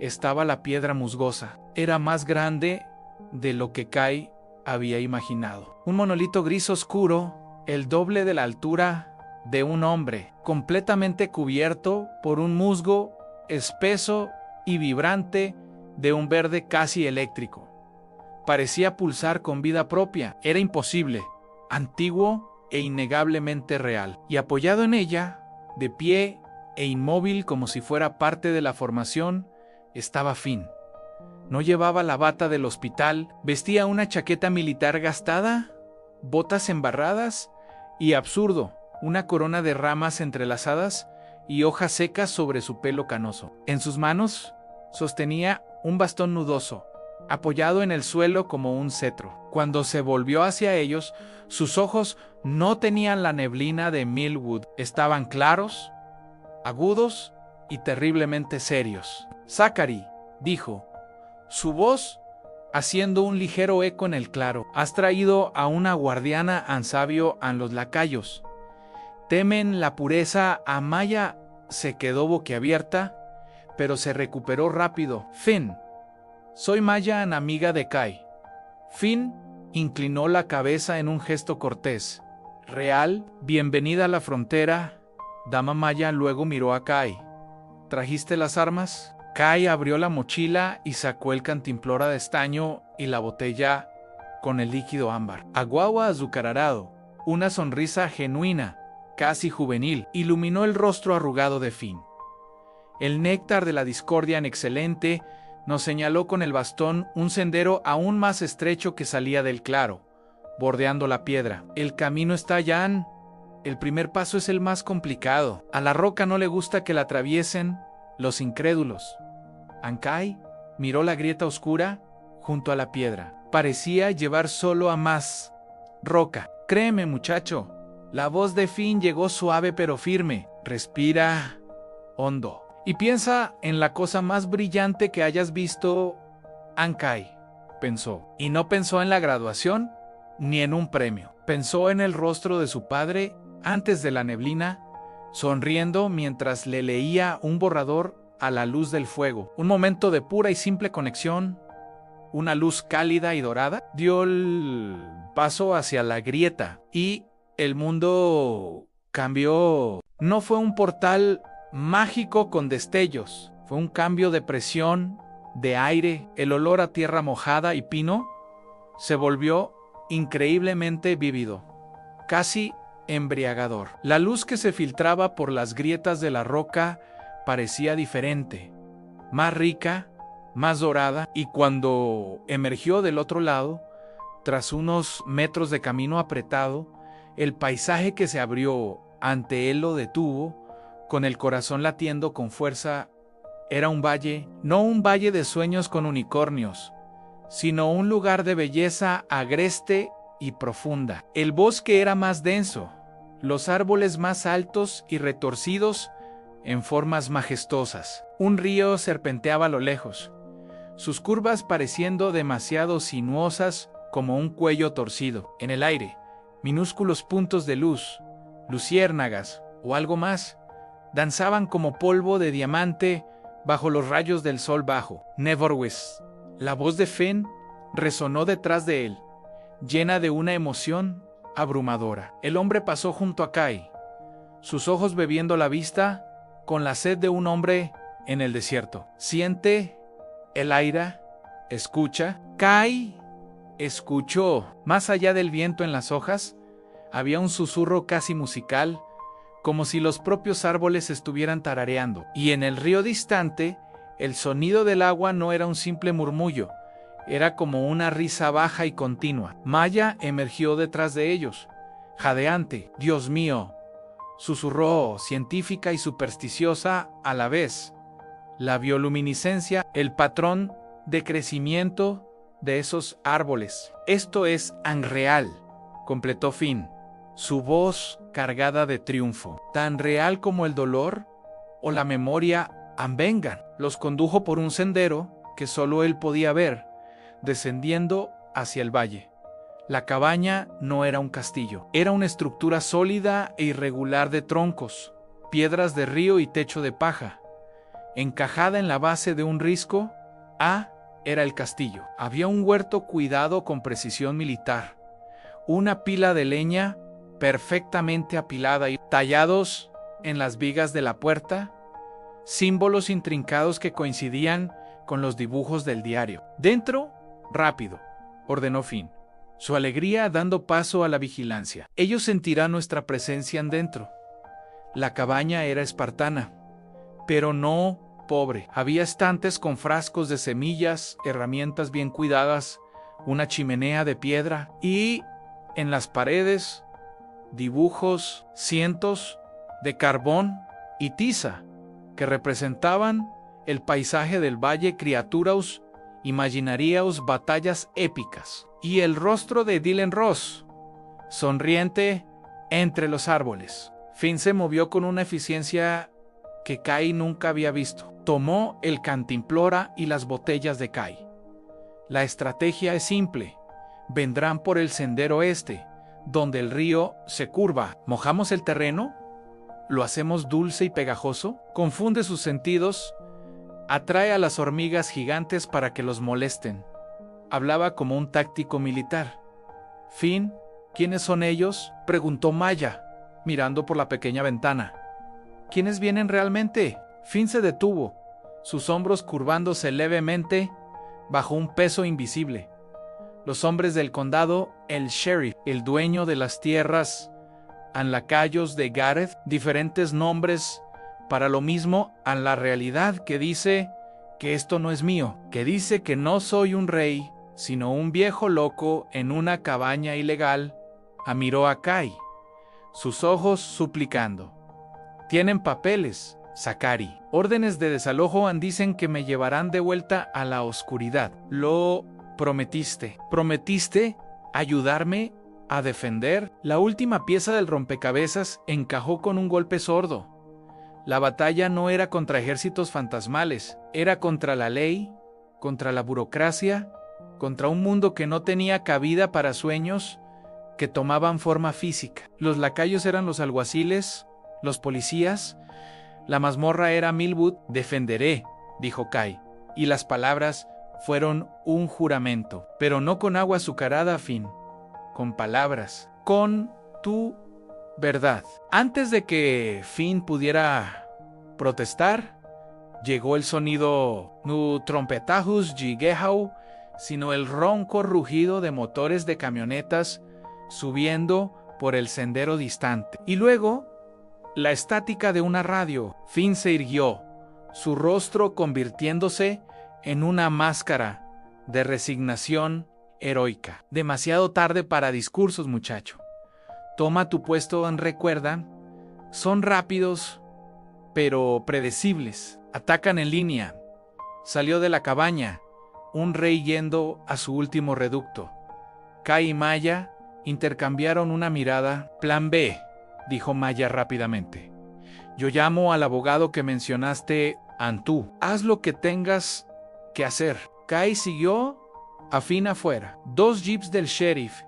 estaba la piedra musgosa. Era más grande de lo que Kai había imaginado. Un monolito gris oscuro, el doble de la altura de un hombre, completamente cubierto por un musgo espeso y vibrante de un verde casi eléctrico. Parecía pulsar con vida propia. Era imposible, antiguo e innegablemente real. Y apoyado en ella, de pie e inmóvil como si fuera parte de la formación, estaba Finn. No llevaba la bata del hospital, vestía una chaqueta militar gastada, botas embarradas y, absurdo, una corona de ramas entrelazadas y hojas secas sobre su pelo canoso. En sus manos sostenía un bastón nudoso, apoyado en el suelo como un cetro. Cuando se volvió hacia ellos, sus ojos no tenían la neblina de Milwood. Estaban claros, agudos y terriblemente serios. Zachary, dijo, su voz haciendo un ligero eco en el claro. Has traído a una guardiana ansabio a los lacayos. Temen la pureza. Amaya se quedó boquiabierta, pero se recuperó rápido. Finn, soy Mayan, amiga de Kai. Finn inclinó la cabeza en un gesto cortés. Real, bienvenida a la frontera. Dama Maya luego miró a Kai. ¿Trajiste las armas? Kai abrió la mochila y sacó el cantimplora de estaño y la botella con el líquido ámbar. Agua azucarado. Una sonrisa genuina, casi juvenil, iluminó el rostro arrugado de Finn. El néctar de la discordia en excelente nos señaló con el bastón un sendero aún más estrecho que salía del claro, bordeando la piedra. El camino está allá. El primer paso es el más complicado. A la roca no le gusta que la atraviesen los incrédulos. Ankai miró la grieta oscura junto a la piedra. Parecía llevar solo a más roca. Créeme, muchacho. La voz de Finn llegó suave pero firme. Respira hondo. Y piensa en la cosa más brillante que hayas visto, Ankai, pensó. Y no pensó en la graduación ni en un premio. Pensó en el rostro de su padre antes de la neblina, sonriendo mientras le leía un borrador a la luz del fuego. Un momento de pura y simple conexión, una luz cálida y dorada, dio el paso hacia la grieta y el mundo cambió. No fue un portal mágico con destellos, fue un cambio de presión, de aire. El olor a tierra mojada y pino se volvió increíblemente vívido, casi embriagador. La luz que se filtraba por las grietas de la roca parecía diferente, más rica, más dorada, y cuando emergió del otro lado, tras unos metros de camino apretado, el paisaje que se abrió ante él lo detuvo, con el corazón latiendo con fuerza. Era un valle, no un valle de sueños con unicornios, sino un lugar de belleza agreste y profunda. El bosque era más denso, los árboles más altos y retorcidos en formas majestuosas. Un río serpenteaba a lo lejos, sus curvas pareciendo demasiado sinuosas como un cuello torcido. En el aire, minúsculos puntos de luz, luciérnagas o algo más, danzaban como polvo de diamante bajo los rayos del sol bajo. Neverwest. La voz de Finn resonó detrás de él, llena de una emoción abrumadora. El hombre pasó junto a Kai, sus ojos bebiendo la vista con la sed de un hombre en el desierto. Siente el aire, escucha. Kai escuchó. Más allá del viento en las hojas, había un susurro casi musical, como si los propios árboles estuvieran tarareando. Y en el río distante, el sonido del agua no era un simple murmullo, era como una risa baja y continua. Maya emergió detrás de ellos, jadeante. Dios mío, susurró, científica y supersticiosa a la vez. La bioluminiscencia, el patrón de crecimiento de esos árboles. Esto es unreal, completó Finn, su voz cargada de triunfo. Tan real como el dolor o la memoria. Ambengan los condujo por un sendero que solo él podía ver, descendiendo hacia el valle. La cabaña no era un castillo, era una estructura sólida e irregular de troncos, piedras de río y techo de paja. Encajada en la base de un risco, era el castillo. Había un huerto cuidado con precisión militar, una pila de leña perfectamente apilada y tallados en las vigas de la puerta, símbolos intrincados que coincidían con los dibujos del diario. Dentro, rápido, ordenó Finn, su alegría dando paso a la vigilancia. Ellos sentirán nuestra presencia dentro. La cabaña era espartana, pero no pobre. Había estantes con frascos de semillas, herramientas bien cuidadas, una chimenea de piedra y, en las paredes, dibujos, cientos de carbón y tiza, que representaban el paisaje del valle, criaturas Imaginaríaos batallas épicas. Y el rostro de Dylan Ross, sonriente entre los árboles. Finn se movió con una eficiencia que Kai nunca había visto. Tomó el cantimplora y las botellas de Kai. La estrategia es simple. Vendrán por el sendero este, donde el río se curva. ¿Mojamos el terreno? ¿Lo hacemos dulce y pegajoso? Confunde sus sentidos. Atrae a las hormigas gigantes para que los molesten. Hablaba como un táctico militar. Finn, ¿quiénes son ellos?, preguntó Maya, mirando por la pequeña ventana. ¿Quiénes vienen realmente? Finn se detuvo, sus hombros curvándose levemente bajo un peso invisible. Los hombres del condado, el sheriff, el dueño de las tierras, han lacayos de Gareth, diferentes nombres para lo mismo, a la realidad que dice que esto no es mío, que dice que no soy un rey, sino un viejo loco en una cabaña ilegal. Miró a Kai, sus ojos suplicando. Tienen papeles, Zachary. Órdenes de desalojo dicen que me llevarán de vuelta a la oscuridad. Lo prometiste. ¿Prometiste ayudarme a defender? La última pieza del rompecabezas encajó con un golpe sordo. La batalla no era contra ejércitos fantasmales, era contra la ley, contra la burocracia, contra un mundo que no tenía cabida para sueños que tomaban forma física. Los lacayos eran los alguaciles, los policías. La mazmorra era Millwood. Defenderé, dijo Kai, y las palabras fueron un juramento, pero no con agua azucarada, Finn, con palabras, con tu verdad. Antes de que Finn pudiera protestar, llegó el sonido no trompetajos gigehau, sino el ronco rugido de motores de camionetas subiendo por el sendero distante. Y luego, la estática de una radio. Finn se irguió, su rostro convirtiéndose en una máscara de resignación heroica. Demasiado tarde para discursos, muchacho. Toma tu puesto en recuerda. Son rápidos, pero predecibles. Atacan en línea. Salió de la cabaña, un rey yendo a su último reducto. Kai y Maya intercambiaron una mirada. Plan B, dijo Maya rápidamente. Yo llamo al abogado que mencionaste, Antú. Haz lo que tengas que hacer. Kai siguió a Finn afuera. 2 jeeps del sheriff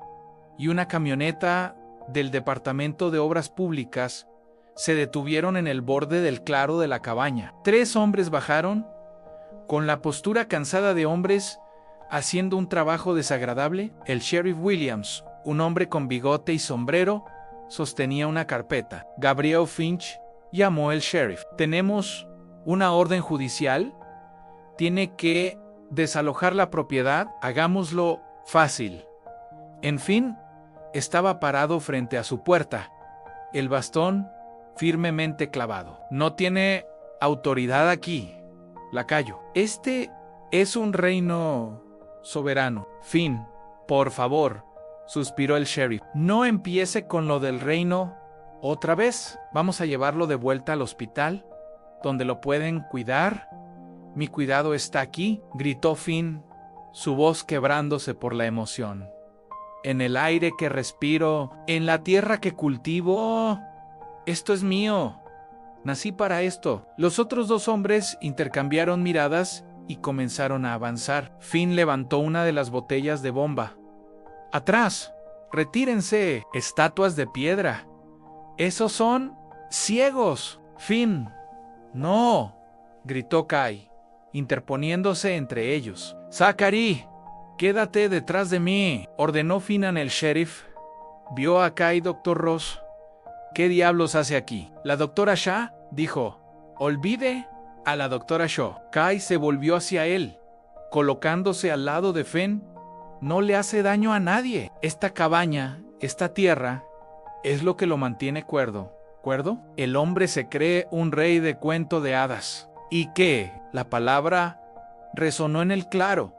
y una camioneta del Departamento de Obras Públicas se detuvieron en el borde del claro de la cabaña. 3 hombres bajaron, con la postura cansada de hombres haciendo un trabajo desagradable. El sheriff Williams, un hombre con bigote y sombrero, sostenía una carpeta. Gabriel Finch llamó el sheriff. ¿Tenemos una orden judicial? Tiene que desalojar la propiedad. Hagámoslo fácil. En fin, estaba parado frente a su puerta, el bastón firmemente clavado. No tiene autoridad aquí, lacayo. Este es un reino soberano. Finn, por favor, suspiró el sheriff. No empiece con lo del reino otra vez. Vamos a llevarlo de vuelta al hospital, donde lo pueden cuidar. Mi cuidado está aquí, gritó Finn, su voz quebrándose por la emoción. En el aire que respiro, en la tierra que cultivo. Esto es mío. Nací para esto. Los otros 2 hombres intercambiaron miradas y comenzaron a avanzar. Finn levantó una de las botellas de bomba. ¡Atrás! ¡Retírense! Estatuas de piedra. ¡Esos son ciegos! Finn. ¡No!, gritó Kai, interponiéndose entre ellos. Zachary, quédate detrás de mí, ordenó Finn al sheriff. Vio a Kai. Dr. Ross. ¿Qué diablos hace aquí? La doctora Shaw, dijo. Olvide a la doctora Shaw. Kai se volvió hacia él, colocándose al lado de Finn. No le hace daño a nadie. Esta cabaña, esta tierra, es lo que lo mantiene cuerdo. ¿Cuerdo? El hombre se cree un rey de cuento de hadas. ¿Y qué? La palabra resonó en el claro,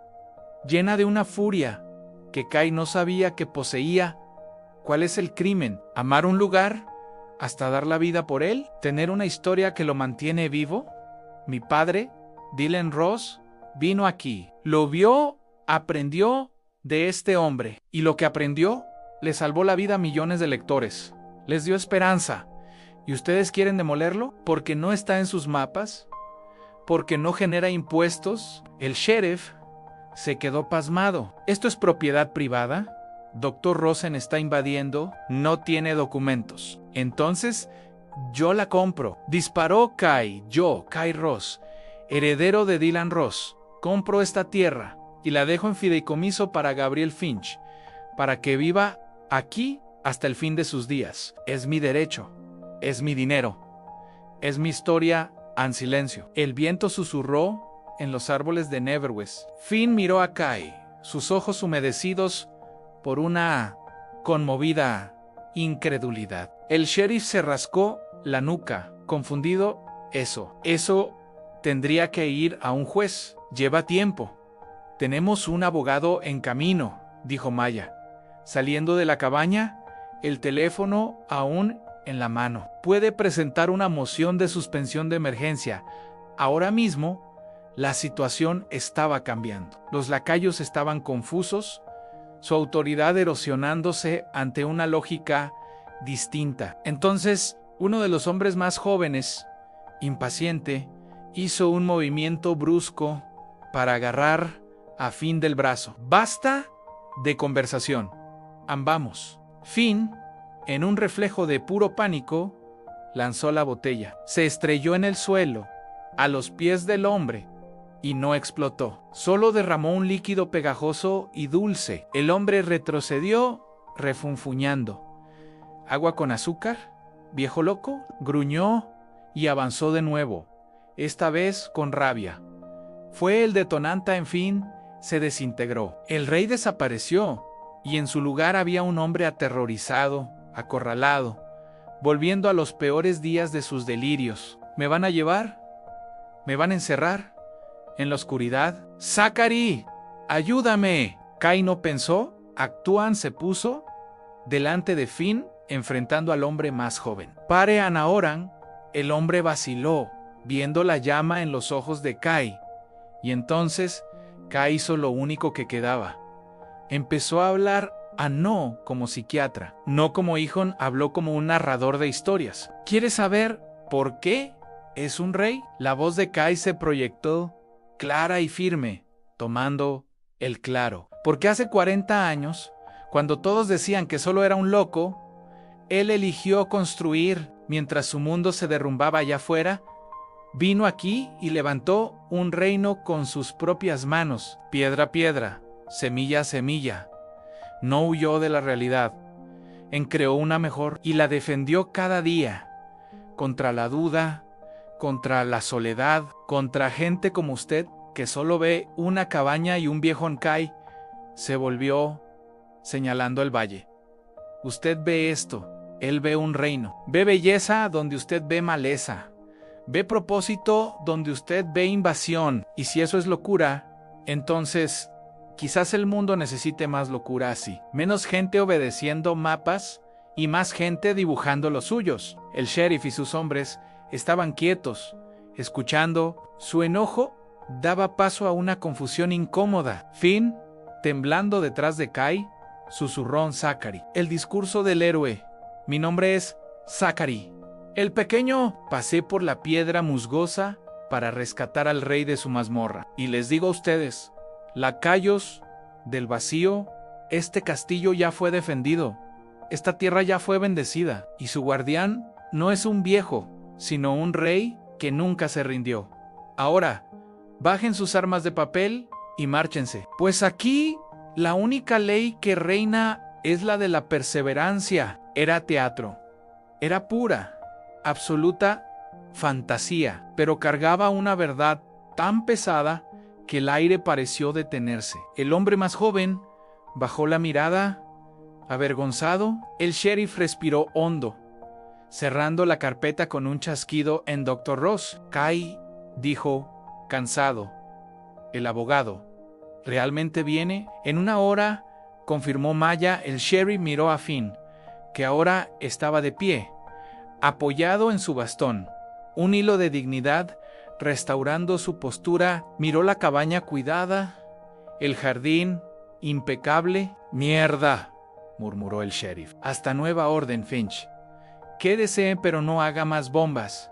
llena de una furia que Kai no sabía que poseía. ¿Cuál es el crimen? ¿Amar un lugar hasta dar la vida por él? ¿Tener una historia que lo mantiene vivo? Mi padre, Dylan Ross, vino aquí, lo vio, aprendió de este hombre, y lo que aprendió le salvó la vida a millones de lectores, les dio esperanza. ¿Y ustedes quieren demolerlo? ¿Porque no está en sus mapas? ¿Porque no genera impuestos? El sheriff se quedó pasmado. ¿Esto es propiedad privada? Dr. Rosen está invadiendo, no tiene documentos. Entonces, yo la compro. Disparó Kai, yo, Kai Ross, heredero de Dylan Ross. Compro esta tierra y la dejo en fideicomiso para Gabriel Finch, para que viva aquí hasta el fin de sus días. Es mi derecho, es mi dinero, es mi historia en silencio. El viento susurró en los árboles de Neverwest. Finn miró a Kai, sus ojos humedecidos por una conmovida incredulidad. El sheriff se rascó la nuca, confundido. Eso tendría que ir a un juez. Lleva tiempo. Tenemos un abogado en camino, dijo Maya, saliendo de la cabaña, el teléfono aún en la mano. Puede presentar una moción de suspensión de emergencia. Ahora mismo, la situación estaba cambiando. Los lacayos estaban confusos, su autoridad erosionándose ante una lógica distinta. Entonces, uno de los hombres más jóvenes, impaciente, hizo un movimiento brusco para agarrar a Finn del brazo. Basta de conversación. Ambamos. Finn, en un reflejo de puro pánico, lanzó la botella. Se estrelló en el suelo, a los pies del hombre, y no explotó. Solo derramó un líquido pegajoso y dulce. El hombre retrocedió, refunfuñando. ¿Agua con azúcar? ¿Viejo loco? Gruñó y avanzó de nuevo, esta vez con rabia. Fue el detonante, en fin, se desintegró. El rey desapareció, y en su lugar había un hombre aterrorizado, acorralado, volviendo a los peores días de sus delirios. ¿Me van a llevar? ¿Me van a encerrar? ¿En la oscuridad? ¡Zachary! ¡Ayúdame! Kai no pensó, Actuan se puso delante de Finn, enfrentando al hombre más joven. Pare Anaoran, el hombre vaciló, viendo la llama en los ojos de Kai, y entonces Kai hizo lo único que quedaba. Empezó a hablar a no como psiquiatra, no como Ihon, habló como un narrador de historias. ¿Quieres saber por qué es un rey? La voz de Kai se proyectó clara y firme, tomando el claro. Porque hace 40 años, cuando todos decían que solo era un loco, él eligió construir, mientras su mundo se derrumbaba allá afuera, vino aquí y levantó un reino con sus propias manos, piedra a piedra, semilla a semilla. No huyó de la realidad, creó una mejor y la defendió cada día, contra la duda, contra la soledad, contra gente como usted que solo ve una cabaña y un viejo Kai. Se volvió señalando el valle. Usted ve esto, él ve un reino. Ve belleza donde usted ve maleza. Ve propósito donde usted ve invasión. Y si eso es locura, entonces quizás el mundo necesite más locura así. Menos gente obedeciendo mapas y más gente dibujando los suyos. El sheriff y sus hombres estaban quietos, escuchando. Su enojo daba paso a una confusión incómoda. Finn, temblando detrás de Kai, susurró a Zachary. El discurso del héroe. Mi nombre es Zachary. El pequeño. Pasé por la piedra musgosa para rescatar al rey de su mazmorra. Y les digo a ustedes, lacayos del vacío, este castillo ya fue defendido. Esta tierra ya fue bendecida. Y su guardián no es un viejo, sino un rey que nunca se rindió. Ahora, bajen sus armas de papel y márchense. Pues aquí la única ley que reina es la de la perseverancia. Era teatro. Era pura, absoluta fantasía, pero cargaba una verdad tan pesada que el aire pareció detenerse. El hombre más joven bajó la mirada, avergonzado. El sheriff respiró hondo, cerrando la carpeta con un chasquido en Dr. Ross. Kai dijo, cansado. El abogado. ¿Realmente viene? En una hora, confirmó Maya. El sheriff miró a Finn, que ahora estaba de pie, apoyado en su bastón. Un hilo de dignidad restaurando su postura, miró la cabaña cuidada, el jardín impecable. «Mierda», murmuró el sheriff. «Hasta nueva orden, Finch. Quédese, pero no haga más bombas.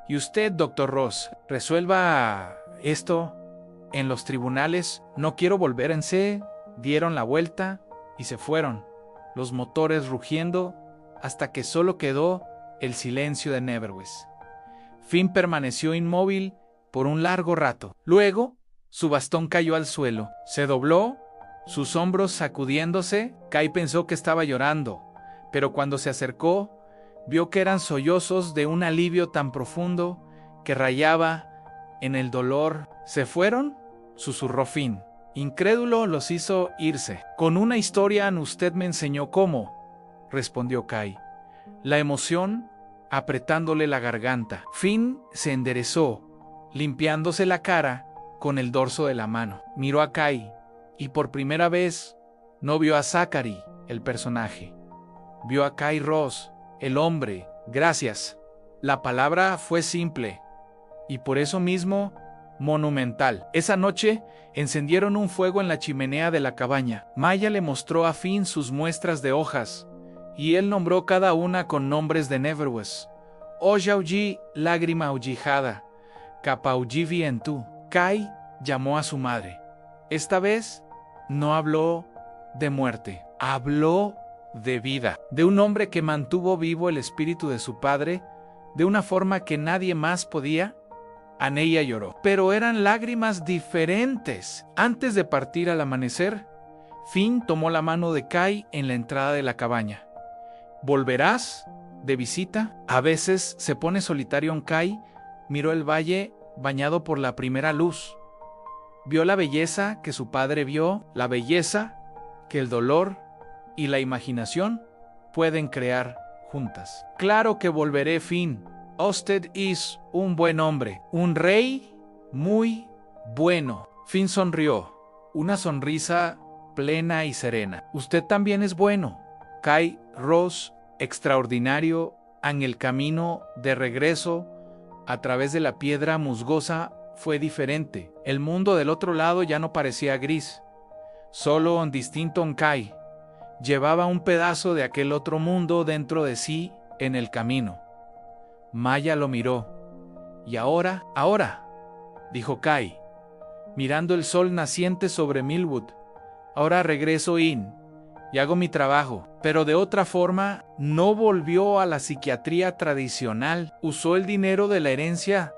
Y usted, Dr. Ross, resuelva esto en los tribunales. No quiero volver en C». Dieron la vuelta y se fueron, los motores rugiendo, hasta que solo quedó el silencio de Neverwest. Finn permaneció inmóvil por un largo rato. Luego, su bastón cayó al suelo. Se dobló, sus hombros sacudiéndose. Kai pensó que estaba llorando, pero cuando se acercó, vio que eran sollozos de un alivio tan profundo que rayaba en el dolor. «¿Se fueron?», susurró Finn. Incrédulo, los hizo irse. «Con una historia usted me enseñó cómo», respondió Kai, la emoción apretándole la garganta. Finn se enderezó, limpiándose la cara con el dorso de la mano. Miró a Kai y por primera vez no vio a Zachary, el personaje. Vio a Kai Ross, el hombre. «Gracias». La palabra fue simple y por eso mismo monumental. Esa noche encendieron un fuego en la chimenea de la cabaña. Maya le mostró a Finn sus muestras de hojas y él nombró cada una con nombres de Neverwest. «Ojauji, lágrima aujijada, Kapauji vientu». Kai llamó a su madre. Esta vez no habló de muerte, habló de vida, de un hombre que mantuvo vivo el espíritu de su padre de una forma que nadie más podía. Anella lloró, pero eran lágrimas diferentes. Antes de partir al amanecer, Finn tomó la mano de Kai en la entrada de la cabaña. «¿Volverás de visita?». A veces se pone solitario en Kai. Miró el valle bañado por la primera luz. Vio la belleza que su padre vio, la belleza que el dolor y la imaginación pueden crear juntas. «Claro que volveré, Finn. Usted es un buen hombre, un rey muy bueno». Finn sonrió, una sonrisa plena y serena. «Usted también es bueno, Kai Ross, extraordinario». En el camino de regreso, a través de la piedra musgosa, fue diferente. El mundo del otro lado ya no parecía gris, solo distinto en Kai. Llevaba un pedazo de aquel otro mundo dentro de sí en el camino. Maya lo miró. «¿Y ahora?» dijo Kai, mirando el sol naciente sobre Millwood. «Ahora regreso y hago mi trabajo». Pero de otra forma, no volvió a la psiquiatría tradicional. Usó el dinero de la herencia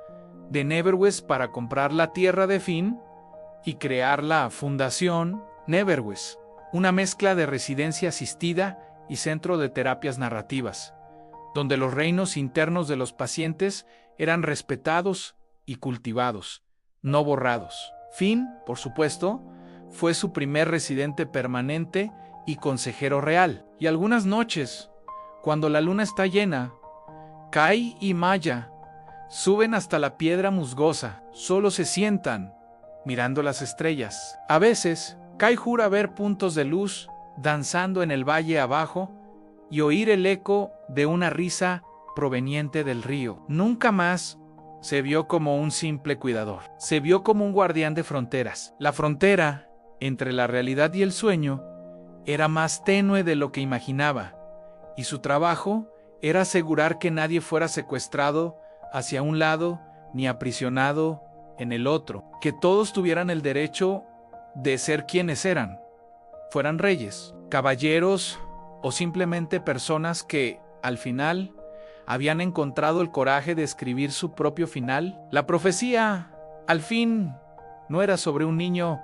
de Neverwest para comprar la tierra de Finn y crear la Fundación Neverwest, una mezcla de residencia asistida y centro de terapias narrativas, donde los reinos internos de los pacientes eran respetados y cultivados, no borrados. Finn, por supuesto, fue su primer residente permanente y consejero real. Y algunas noches, cuando la luna está llena, Kai y Maya suben hasta la piedra musgosa. Solo se sientan, mirando las estrellas. A veces, Kai jura ver puntos de luz danzando en el valle abajo y oír el eco de una risa proveniente del río. Nunca más se vio como un simple cuidador. Se vio como un guardián de fronteras. La frontera entre la realidad y el sueño era más tenue de lo que imaginaba, y su trabajo era asegurar que nadie fuera secuestrado hacia un lado ni aprisionado en el otro, que todos tuvieran el derecho de ser quienes eran, fueran reyes, caballeros o simplemente personas que, al final, habían encontrado el coraje de escribir su propio final. La profecía, al fin, no era sobre un niño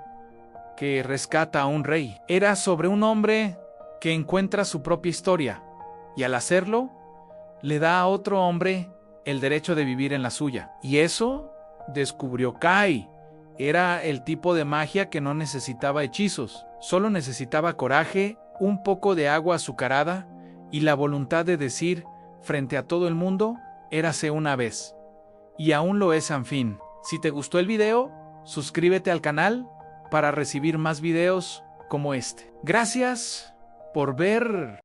que rescata a un rey, era sobre un hombre que encuentra su propia historia, y al hacerlo, le da a otro hombre el derecho de vivir en la suya. Y eso descubrió Kai. Era el tipo de magia que no necesitaba hechizos, solo necesitaba coraje, un poco de agua azucarada y la voluntad de decir frente a todo el mundo: érase una vez. Y aún lo es, en fin. Si te gustó el video, suscríbete al canal para recibir más videos como este. Gracias por ver.